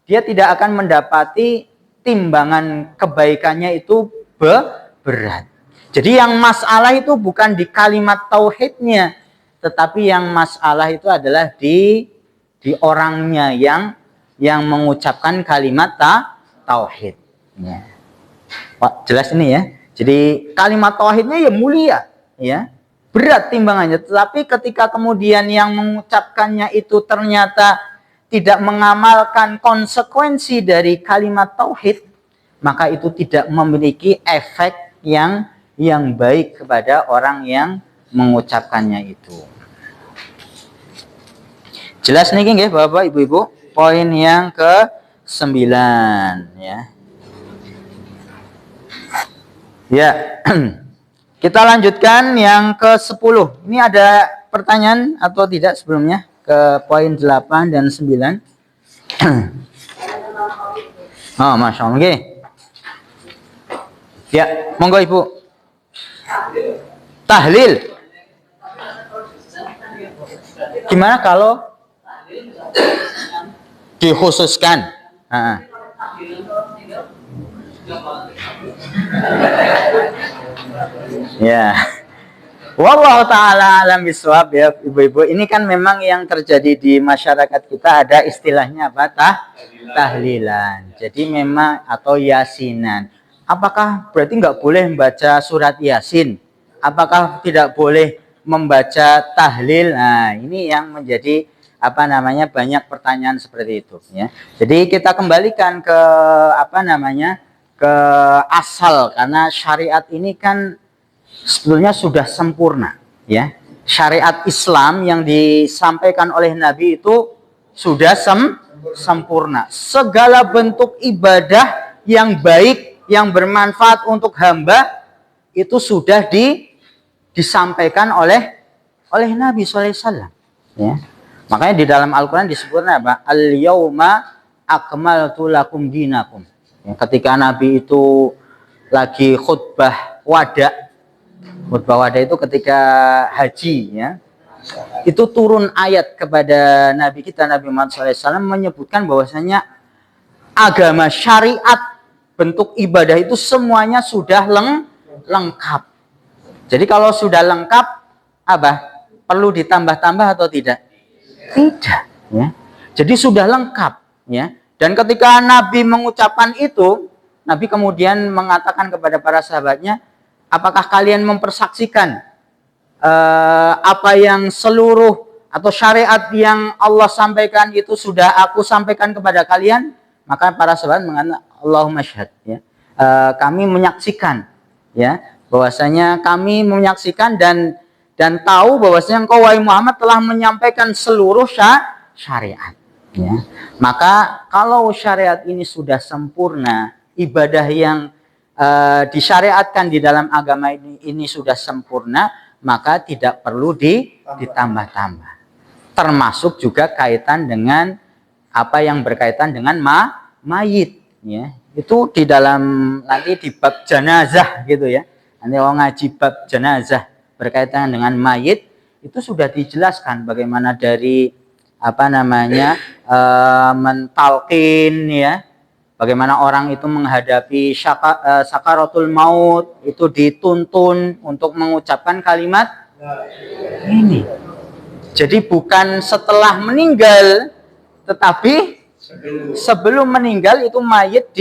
dia tidak akan mendapati timbangan kebaikannya itu berat. Jadi yang masalah itu bukan di kalimat tauhidnya, tetapi yang masalah itu adalah di orangnya yang mengucapkan kalimat tauhid. Ya. Pak, jelas ini ya. Jadi kalimat tauhidnya ya mulia, ya. Berat timbangannya, tetapi ketika kemudian yang mengucapkannya itu ternyata tidak mengamalkan konsekuensi dari kalimat tauhid, maka itu tidak memiliki efek yang baik kepada orang yang mengucapkannya itu. Jelas nih nggih Bapak Ibu-ibu, poin yang ke-9 ya. Ya. Kita lanjutkan yang ke-10. Ini ada pertanyaan atau tidak sebelumnya ke poin 8 dan 9? Oh, Masya Allah. Okay. Ya, monggo Ibu. Tahlil. Gimana kalau dikhususkan? Ya. Wallahu taala alam bisawab ya Ibu-ibu. Ini kan memang yang terjadi di masyarakat kita, ada istilahnya apa? Tahlilan. Jadi memang, atau yasinan. Apakah berarti nggak boleh membaca surat Yasin? Apakah tidak boleh membaca tahlil? Nah, ini yang menjadi apa namanya, banyak pertanyaan seperti itu ya. Jadi kita kembalikan ke apa namanya, ke asal, karena syariat ini kan sebetulnya sudah sempurna ya. Syariat Islam yang disampaikan oleh Nabi itu sudah sempurna. Segala bentuk ibadah yang baik, yang bermanfaat untuk hamba itu sudah disampaikan oleh Nabi SAW ya. Makanya di dalam Al-Quran disebutnya apa? Al-yawma akmaltu lakum dinakum. Ya, ketika Nabi itu lagi khutbah wada. Khutbah wada itu ketika haji ya. Itu turun ayat kepada Nabi kita Nabi Muhammad SAW menyebutkan bahwasanya agama syariat bentuk ibadah itu semuanya sudah lengkap. Jadi kalau sudah lengkap, apa? Perlu ditambah-tambah atau tidak? Tidak, ya. Jadi sudah lengkap, ya. Dan ketika Nabi mengucapkan itu, Nabi kemudian mengatakan kepada para sahabatnya, apakah kalian mempersaksikan apa yang seluruh atau syariat yang Allah sampaikan itu sudah aku sampaikan kepada kalian? Maka para sahabat mengatakan, Allahumma syahad, ya. Kami menyaksikan, ya, bahwasanya kami menyaksikan dan tahu bahwasanya engkau wahai Muhammad telah menyampaikan seluruh syariat ya. Maka kalau syariat ini sudah sempurna, ibadah yang disyariatkan di dalam agama ini sudah sempurna, maka tidak perlu ditambah-tambah. Termasuk juga kaitan dengan apa yang berkaitan dengan mayit ya. Itu di dalam nanti di bab jenazah gitu ya. Nanti orang ngaji bab jenazah berkaitan dengan mayit itu sudah dijelaskan bagaimana dari apa namanya mentalkin ya, bagaimana orang itu menghadapi sakaratul maut itu dituntun untuk mengucapkan kalimat ini. Jadi bukan setelah meninggal, tetapi sebelum meninggal itu mayit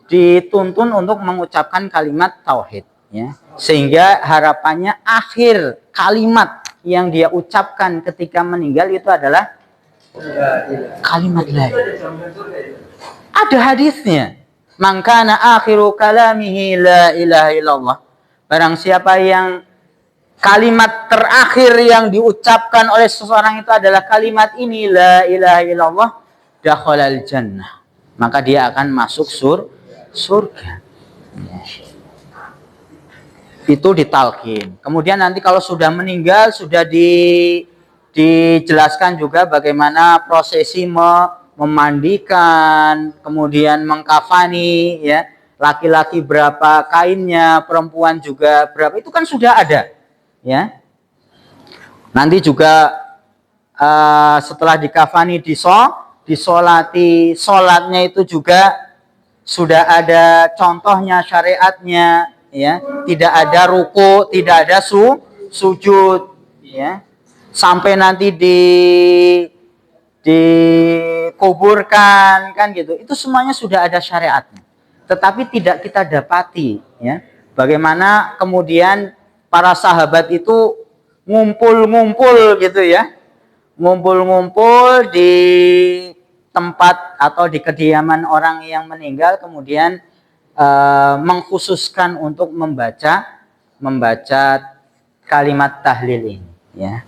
dituntun untuk mengucapkan kalimat tauhid ya. Sehingga harapannya akhir kalimat yang dia ucapkan ketika meninggal itu adalah kalimat la ilaha. Ada hadisnya. Man kana akhiru kalamihi la ilaha illallah. Barang siapa yang kalimat terakhir yang diucapkan oleh seseorang itu adalah kalimat ini, la ilaha illallah, dakhalal jannah, maka dia akan masuk surga. Itu ditalkin. Kemudian nanti kalau sudah meninggal, sudah dijelaskan juga bagaimana prosesi memandikan, kemudian mengkafani, ya, laki-laki berapa kainnya, perempuan juga berapa, itu kan sudah ada, ya. Nanti juga setelah dikafani disolati, sholatnya itu juga sudah ada contohnya, syariatnya, ya. Tidak ada ruku, tidak ada sujud, ya. Sampai nanti dikuburkan, kan gitu. Itu semuanya sudah ada syariatnya. Tetapi tidak kita dapati, ya. Bagaimana kemudian para sahabat itu ngumpul-ngumpul gitu, ya. Ngumpul-ngumpul di tempat atau di kediaman orang yang meninggal, kemudian mengkhususkan untuk membaca kalimat tahlil ini, ya.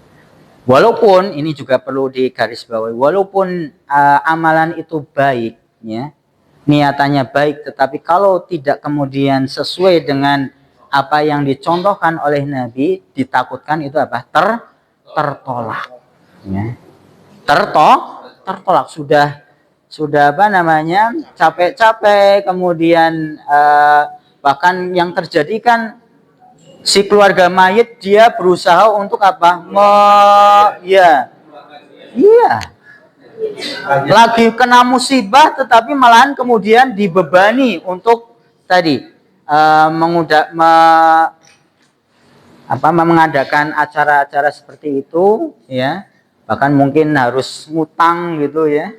Walaupun ini juga perlu digarisbawahi, walaupun amalan itu baik, ya, niatannya baik, tetapi kalau tidak kemudian sesuai dengan apa yang dicontohkan oleh Nabi, ditakutkan itu apa? Tertolak, ya. Tertolak, sudah apa namanya, capek-capek, kemudian bahkan yang terjadi kan si keluarga mayit dia berusaha untuk apa? Iya, lagi kena musibah, tetapi malahan kemudian dibebani untuk tadi mengadakan acara-acara seperti itu, ya. Bahkan mungkin harus ngutang gitu, ya.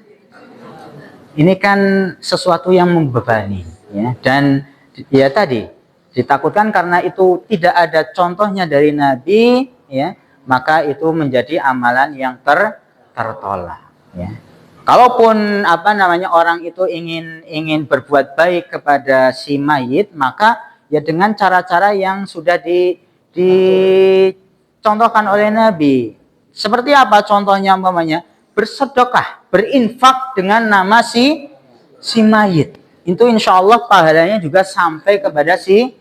Ini kan sesuatu yang membebani, ya. Dan ya tadi ditakutkan karena itu tidak ada contohnya dari Nabi, ya, maka itu menjadi amalan yang tertolak, ya. Kalaupun apa namanya orang itu ingin berbuat baik kepada si mayit, maka ya dengan cara-cara yang sudah dicontohkan oleh Nabi. Seperti apa contohnya? Umpamanya bersedekah, berinfak dengan nama si mayit. Itu insya Allah pahalanya juga sampai kepada si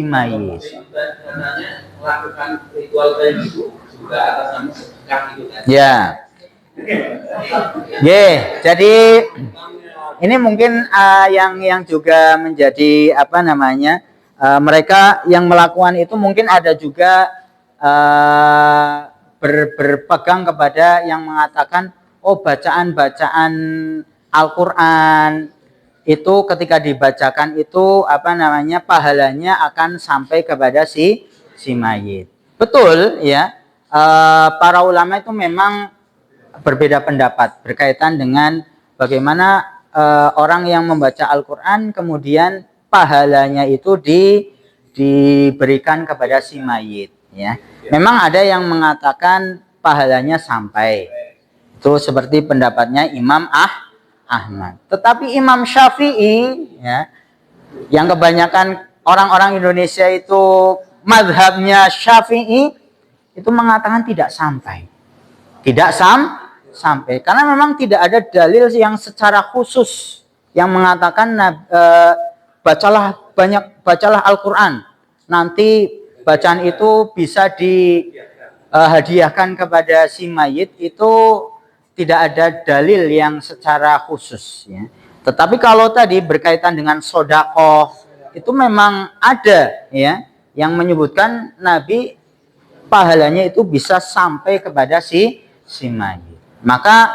mayit. Ya. Jadi ini mungkin yang juga menjadi apa namanya, mereka yang melakukan itu mungkin ada juga berpegang kepada yang mengatakan, oh, bacaan-bacaan Al-Quran itu ketika dibacakan itu apa namanya, pahalanya akan sampai kepada si mayit. Betul, ya. Para ulama itu memang berbeda pendapat berkaitan dengan bagaimana orang yang membaca Al-Quran kemudian pahalanya itu diberikan kepada si mayit, ya. Memang ada yang mengatakan pahalanya sampai. Itu seperti pendapatnya Imam Ahmad. Tetapi Imam Syafi'i, ya, yang kebanyakan orang-orang Indonesia itu mazhabnya Syafi'i, itu mengatakan tidak sampai. Tidak sampai. Karena memang tidak ada dalil yang secara khusus yang mengatakan bacalah Al-Quran. Nanti bacaan itu bisa dihadiahkan kepada si mayit, itu tidak ada dalil yang secara khusus, ya. Tetapi kalau tadi berkaitan dengan sodakoh, itu memang ada, ya, yang menyebutkan Nabi pahalanya itu bisa sampai kepada si mayit. Maka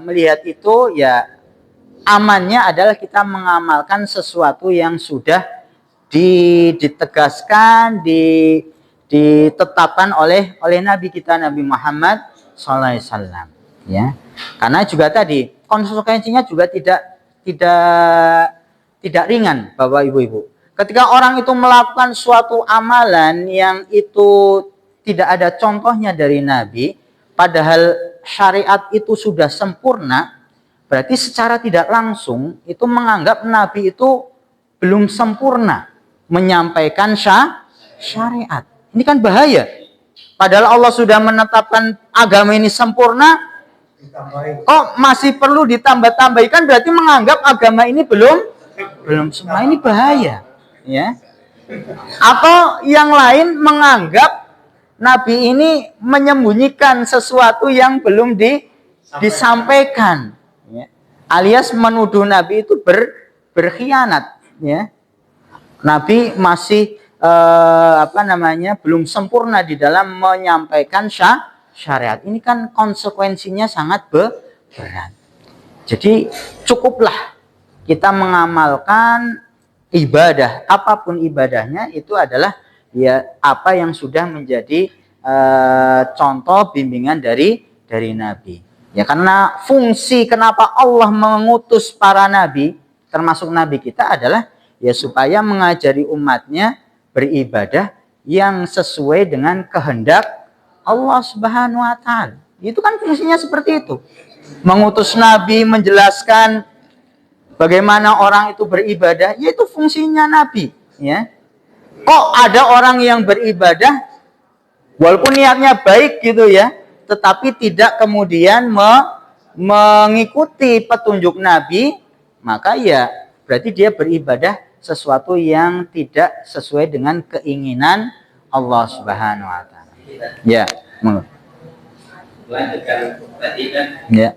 melihat itu, ya, amannya adalah kita mengamalkan sesuatu yang sudah ditegaskan, ditetapkan oleh Nabi kita, Nabi Muhammad SAW, ya. Karena juga tadi konsekuensinya juga tidak ringan, Bapak Ibu. Ketika orang itu melakukan suatu amalan yang itu tidak ada contohnya dari Nabi, padahal syariat itu sudah sempurna, berarti secara tidak langsung itu menganggap Nabi itu belum sempurna menyampaikan syariat. Ini kan bahaya. Padahal Allah sudah menetapkan agama ini sempurna, kok masih perlu ditambah-tambahkan, berarti menganggap agama ini belum sempurna. Ini bahaya, ya. Atau yang lain menganggap Nabi ini menyembunyikan sesuatu yang belum disampaikan, ya. Alias menuduh Nabi itu berkhianat, ya. Nabi masih belum sempurna di dalam menyampaikan syariat. Ini kan konsekuensinya sangat berat. Jadi cukuplah kita mengamalkan ibadah, apapun ibadahnya itu adalah ya apa yang sudah menjadi contoh bimbingan dari Nabi. Ya, karena fungsi kenapa Allah mengutus para nabi, termasuk nabi kita, adalah ya supaya mengajari umatnya beribadah yang sesuai dengan kehendak Allah Subhanahu wa taala. Itu kan fungsinya seperti itu. Mengutus nabi menjelaskan bagaimana orang itu beribadah, yaitu fungsinya nabi, ya. Kok ada orang yang beribadah walaupun niatnya baik gitu ya, tetapi tidak kemudian mengikuti petunjuk nabi, maka ya berarti dia beribadah sesuatu yang tidak sesuai dengan keinginan Allah Subhanahu wa taala. Ya, lanjutkan tadi kan. Ya.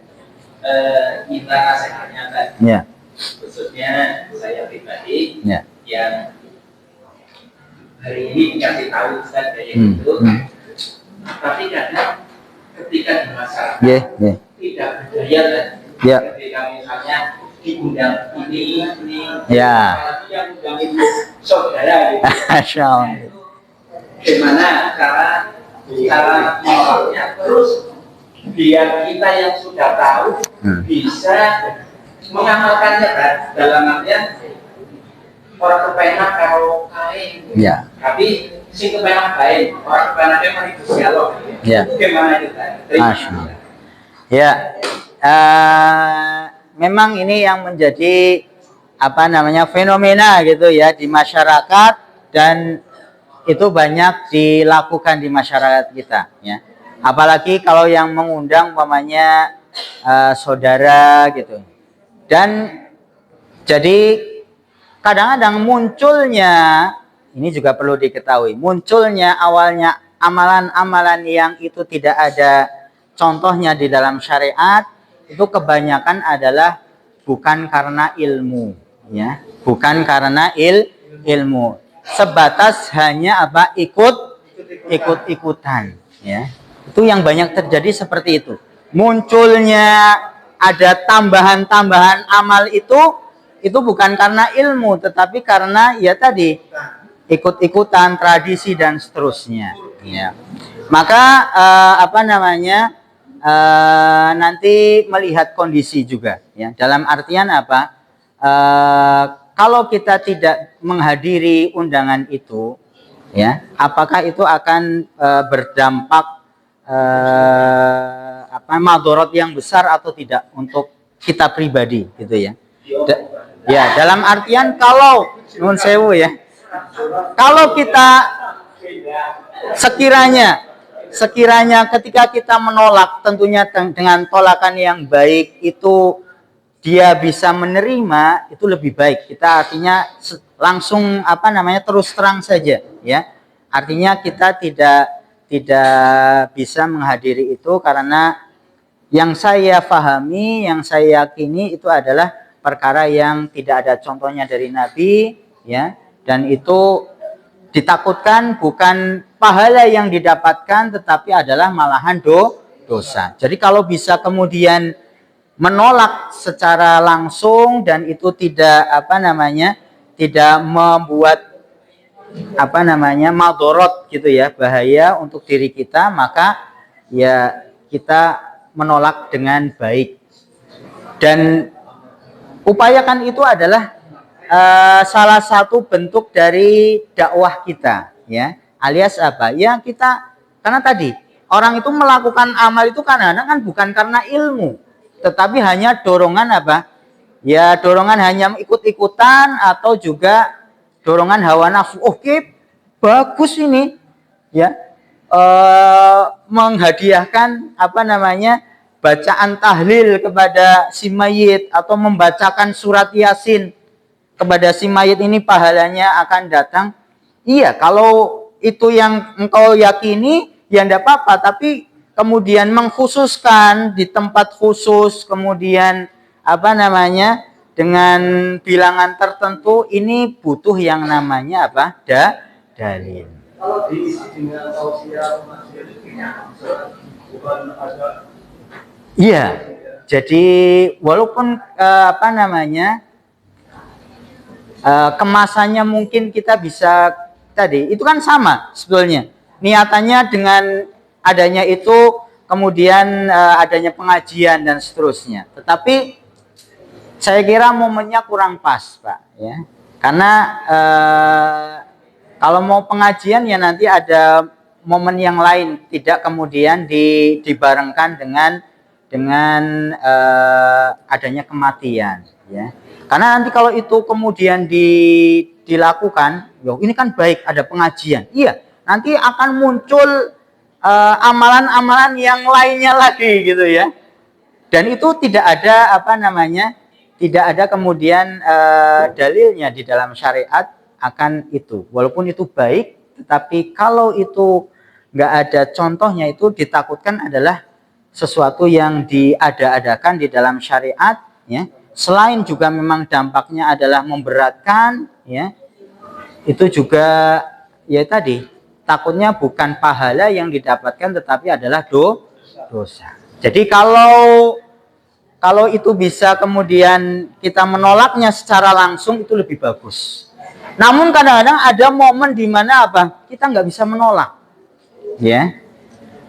Kita nasihatnya tadi. Ya. Khususnya saya pribadi, ya, yang hari ini dikasih tahu Ustaz kayak gitu. Tapi kadang ketika di masyarakat tidak berdaya kan. Ya. Ketika misalnya diundang ini ya, yang undang itu saudara gitu. Masya Allah. Gimana cara menolaknya, terus biar kita yang sudah tahu bisa mengamalkannya kan, dalam artian orang kepenak kalau kain, ya, tapi si kepenak kain, orang kepenaknya mari berdialog. Ya. Gimana itu kan? Ya, memang ini yang menjadi fenomena gitu ya di masyarakat, dan itu banyak dilakukan di masyarakat kita, ya. Apalagi kalau yang mengundang umpamanya saudara gitu. Dan jadi kadang-kadang munculnya, ini juga perlu diketahui, munculnya awalnya amalan-amalan yang itu tidak ada contohnya di dalam syariat, itu kebanyakan adalah bukan karena ilmu, ya, bukan karena ilmu, sebatas hanya ikut-ikutan, ya. Itu yang banyak terjadi seperti itu. Munculnya ada tambahan-tambahan amal itu bukan karena ilmu, tetapi karena ya tadi ikut-ikutan, tradisi dan seterusnya, ya. Maka nanti melihat kondisi juga, ya. Dalam artian apa? Kalau kita tidak menghadiri undangan itu, ya, apakah itu akan berdampak madorot yang besar atau tidak untuk kita pribadi, gitu ya? Ya, dalam artian kalau nun sewu ya, kalau kita sekiranya ketika kita menolak, tentunya dengan tolakan yang baik itu dia bisa menerima, itu lebih baik. Kita artinya langsung terus terang saja, ya. Artinya kita tidak bisa menghadiri itu karena yang saya pahami, yang saya yakini itu adalah perkara yang tidak ada contohnya dari Nabi, ya. Dan itu ditakutkan bukan pahala yang didapatkan, tetapi adalah malahan dosa. Jadi kalau bisa kemudian menolak secara langsung dan itu tidak tidak membuat madorot gitu ya, bahaya untuk diri kita, maka ya kita menolak dengan baik. Dan upayakan itu adalah salah satu bentuk dari dakwah kita, ya. Alias apa? Ya kita, karena tadi orang itu melakukan amal itu kadang-kadang kan bukan karena ilmu, tetapi hanya dorongan apa? Ya dorongan hanya ikut-ikutan atau juga dorongan hawa nafsu. Oke, bagus ini, ya, menghadiahkan apa namanya bacaan tahlil kepada si mayit atau membacakan surat Yasin kepada si mayit, ini pahalanya akan datang. Iya, kalau itu yang engkau yakini ya enggak apa-apa, tapi kemudian mengkhususkan di tempat khusus, kemudian apa namanya dengan bilangan tertentu, ini butuh yang namanya apa? Dalil. Kalau diisi dengan tausiah bukan ada. Iya. Jadi walaupun apa namanya kemasannya mungkin kita bisa tadi, itu kan sama sebetulnya. Niatannya dengan adanya itu, kemudian adanya pengajian dan seterusnya. Tetapi saya kira momennya kurang pas, Pak, ya. Karena kalau mau pengajian ya nanti ada momen yang lain, tidak kemudian dibarengkan dengan adanya kematian, ya. Karena nanti kalau itu kemudian dilakukan, ini kan baik ada pengajian. Iya, nanti akan muncul amalan-amalan yang lainnya lagi gitu ya. Dan itu tidak ada apa namanya, tidak ada kemudian dalilnya di dalam syariat akan itu. Walaupun itu baik, tetapi kalau itu nggak ada contohnya, itu ditakutkan adalah sesuatu yang diada-adakan di dalam syariat, ya. Selain juga memang dampaknya adalah memberatkan, ya. Itu juga ya tadi, takutnya bukan pahala yang didapatkan tetapi adalah dosa. Jadi kalau itu bisa kemudian kita menolaknya secara langsung, itu lebih bagus. Namun kadang-kadang ada momen di mana apa? Kita nggak bisa menolak, ya,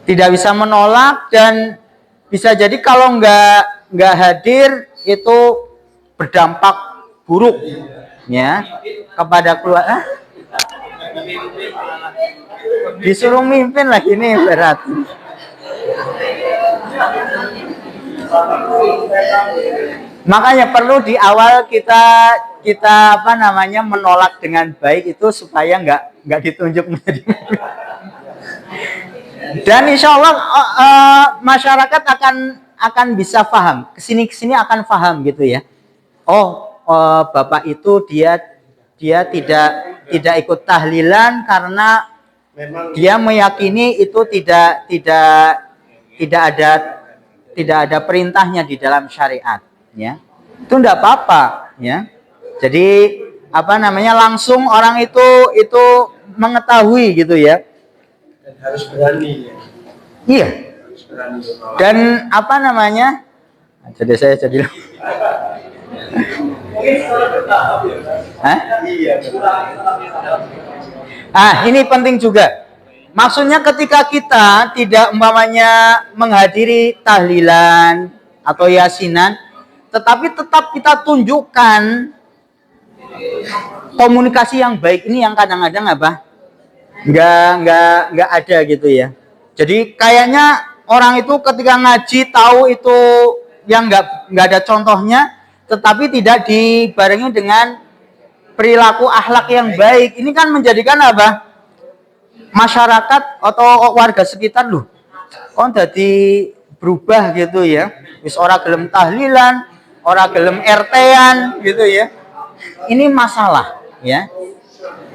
tidak bisa menolak, dan bisa jadi kalau nggak hadir itu berdampak buruk, ya, kepada keluarga. Disuruh mimpin lagi, ini berat. Makanya perlu di awal kita apa namanya menolak dengan baik itu supaya nggak ditunjuk menjadi. Dan insya Allah masyarakat akan bisa paham, kesini akan paham gitu ya. Bapak itu dia tidak ikut tahlilan karena memang dia meyakini itu tidak ada perintahnya di dalam syariat, ya. Itu enggak apa-apa, ya. Jadi apa namanya langsung orang itu mengetahui gitu ya. Dan harus berani, ya. Iya. Harus berani. Dan apa namanya? Jadi saya jadi Hah? Iya. Ini penting juga. Maksudnya ketika kita tidak umpamanya menghadiri tahlilan atau yasinan, tetapi tetap kita tunjukkan komunikasi yang baik, ini yang kadang-kadang apa? Nggak ada gitu ya. Jadi kayaknya orang itu ketika ngaji tahu itu yang nggak ada contohnya, tetapi tidak dibarengi dengan perilaku akhlak yang baik. Ini kan menjadikan apa? Masyarakat atau warga sekitar loh, kok jadi berubah gitu ya. Wis ora gelem tahlilan, ora gelem RT-an gitu ya. Ini masalah, ya.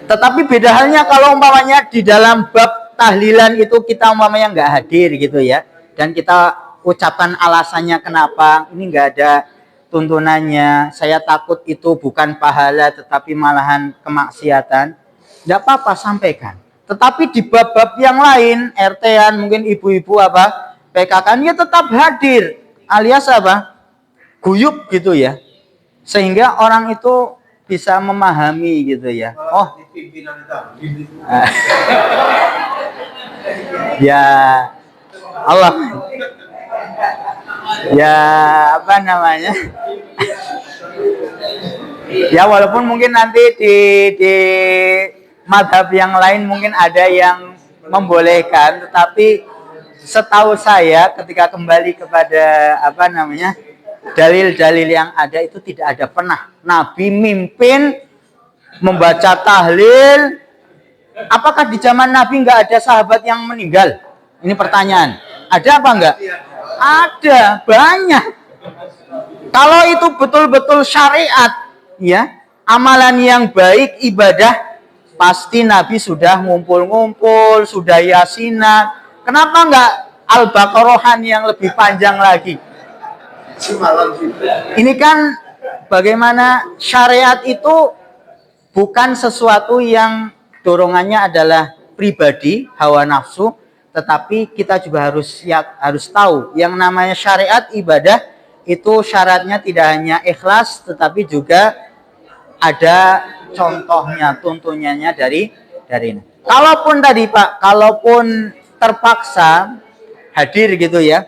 Tetapi beda halnya kalau umpamanya di dalam bab tahlilan itu kita umpamanya nggak hadir gitu ya, dan kita ucapan alasannya kenapa, ini nggak ada tuntunannya, saya takut itu bukan pahala tetapi malahan kemaksiatan, nggak apa-apa, sampaikan. Tetapi di bab-bab yang lain, RT-an, mungkin ibu-ibu apa, PKK, ya tetap hadir, alias apa, guyup gitu ya, sehingga orang itu bisa memahami gitu ya. Ya Allah, ya apa namanya, ya walaupun mungkin nanti di madhab yang lain mungkin ada yang membolehkan, tetapi setahu saya ketika kembali kepada apa namanya dalil-dalil yang ada itu tidak ada pernah Nabi mimpin membaca tahlil. Apakah di zaman Nabi nggak ada sahabat yang meninggal? Ini pertanyaan. Ada apa enggak? Ada, banyak. Kalau itu betul-betul syariat, ya, amalan yang baik, ibadah, pasti Nabi sudah ngumpul-ngumpul, sudah yasinan. Kenapa enggak Al-Baqarahan yang lebih panjang lagi? Ini kan bagaimana syariat itu bukan sesuatu yang dorongannya adalah pribadi, hawa nafsu, tetapi kita juga harus tahu yang namanya syariat ibadah itu syaratnya tidak hanya ikhlas, tetapi juga ada contohnya, tuntunannya dari ini. Kalaupun tadi Pak, kalaupun terpaksa hadir gitu ya,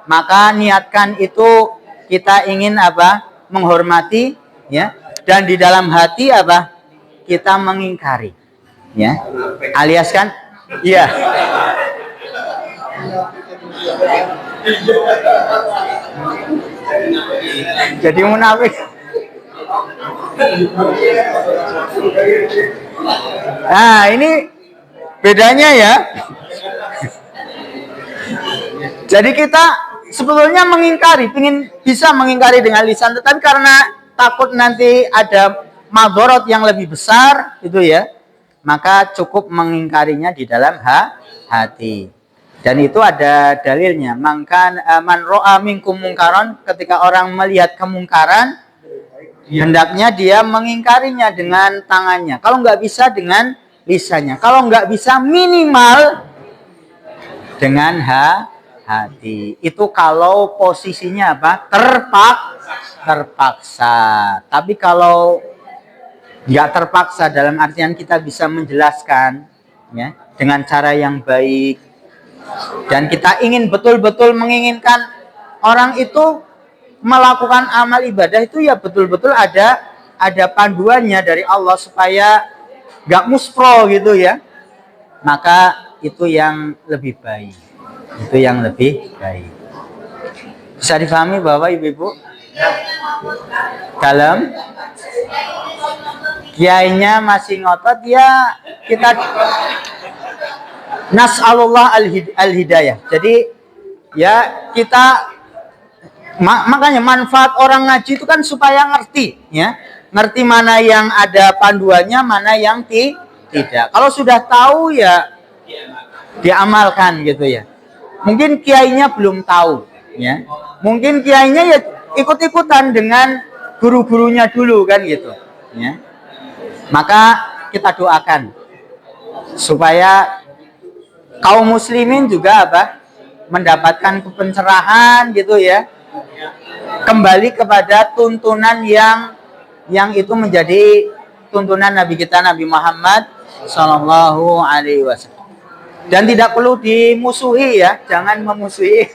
maka niatkan itu kita ingin apa? Menghormati, ya, dan di dalam hati apa? Kita mengingkari, ya, alias kan, iya. Jadi munafik. Nah, ini bedanya ya. Jadi kita sebetulnya mengingkari, bisa mengingkari dengan lisan, tetapi karena takut nanti ada madorot yang lebih besar, gitu ya, maka cukup mengingkarinya di dalam hati. Dan itu ada dalilnya. Man ro'a minkum mungkaron, ketika orang melihat kemungkaran, hendaknya dia mengingkarinya dengan tangannya. Kalau nggak bisa dengan lisannya. Kalau nggak bisa minimal dengan hati. Itu kalau posisinya apa? Terpaksa. Tapi kalau nggak terpaksa dalam artian kita bisa menjelaskan, ya, dengan cara yang baik, dan kita ingin betul-betul menginginkan orang itu melakukan amal ibadah itu ya betul-betul ada panduannya dari Allah supaya nggak muspro gitu ya, maka itu yang lebih baik. Itu yang lebih baik. Bisa difahami Bapak Ibu-ibu? Dalam kiainya masih ngotot ya, kita nas'alullah al-hidayah. Jadi ya kita makanya manfaat orang ngaji itu kan supaya ngerti, ya. Ngerti mana yang ada panduannya, mana yang tidak. Kalau sudah tahu ya diamalkan gitu ya. Mungkin kiainya belum tahu, ya. Mungkin kiainya ya ikut-ikutan dengan guru-gurunya dulu kan gitu, ya. Maka kita doakan supaya kaum muslimin juga apa? Mendapatkan pencerahan gitu ya. Kembali kepada tuntunan yang itu menjadi tuntunan Nabi kita Nabi Muhammad Sallallahu Alaihi Wasallam. Dan tidak perlu dimusuhi ya, jangan memusuhi.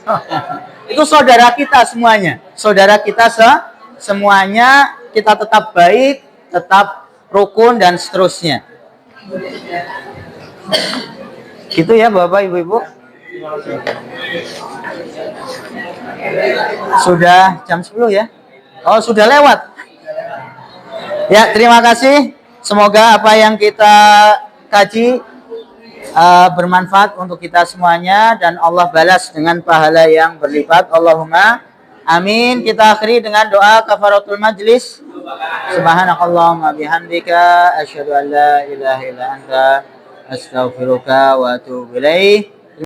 Itu saudara kita semuanya, saudara kita semuanya, kita tetap baik, tetap rukun dan seterusnya. Gitu ya Bapak Ibu-ibu. Sudah jam 10 ya? Oh, sudah lewat. Ya, terima kasih. Semoga apa yang kita kaji bermanfaat untuk kita semuanya dan Allah balas dengan pahala yang berlipat. Allahumma amin. Kita akhiri dengan doa kafaratul majlis. Subhanakallahumma bihamdika asyhadu an la ilaha illa anta astaghfiruka wa atubu ilaik.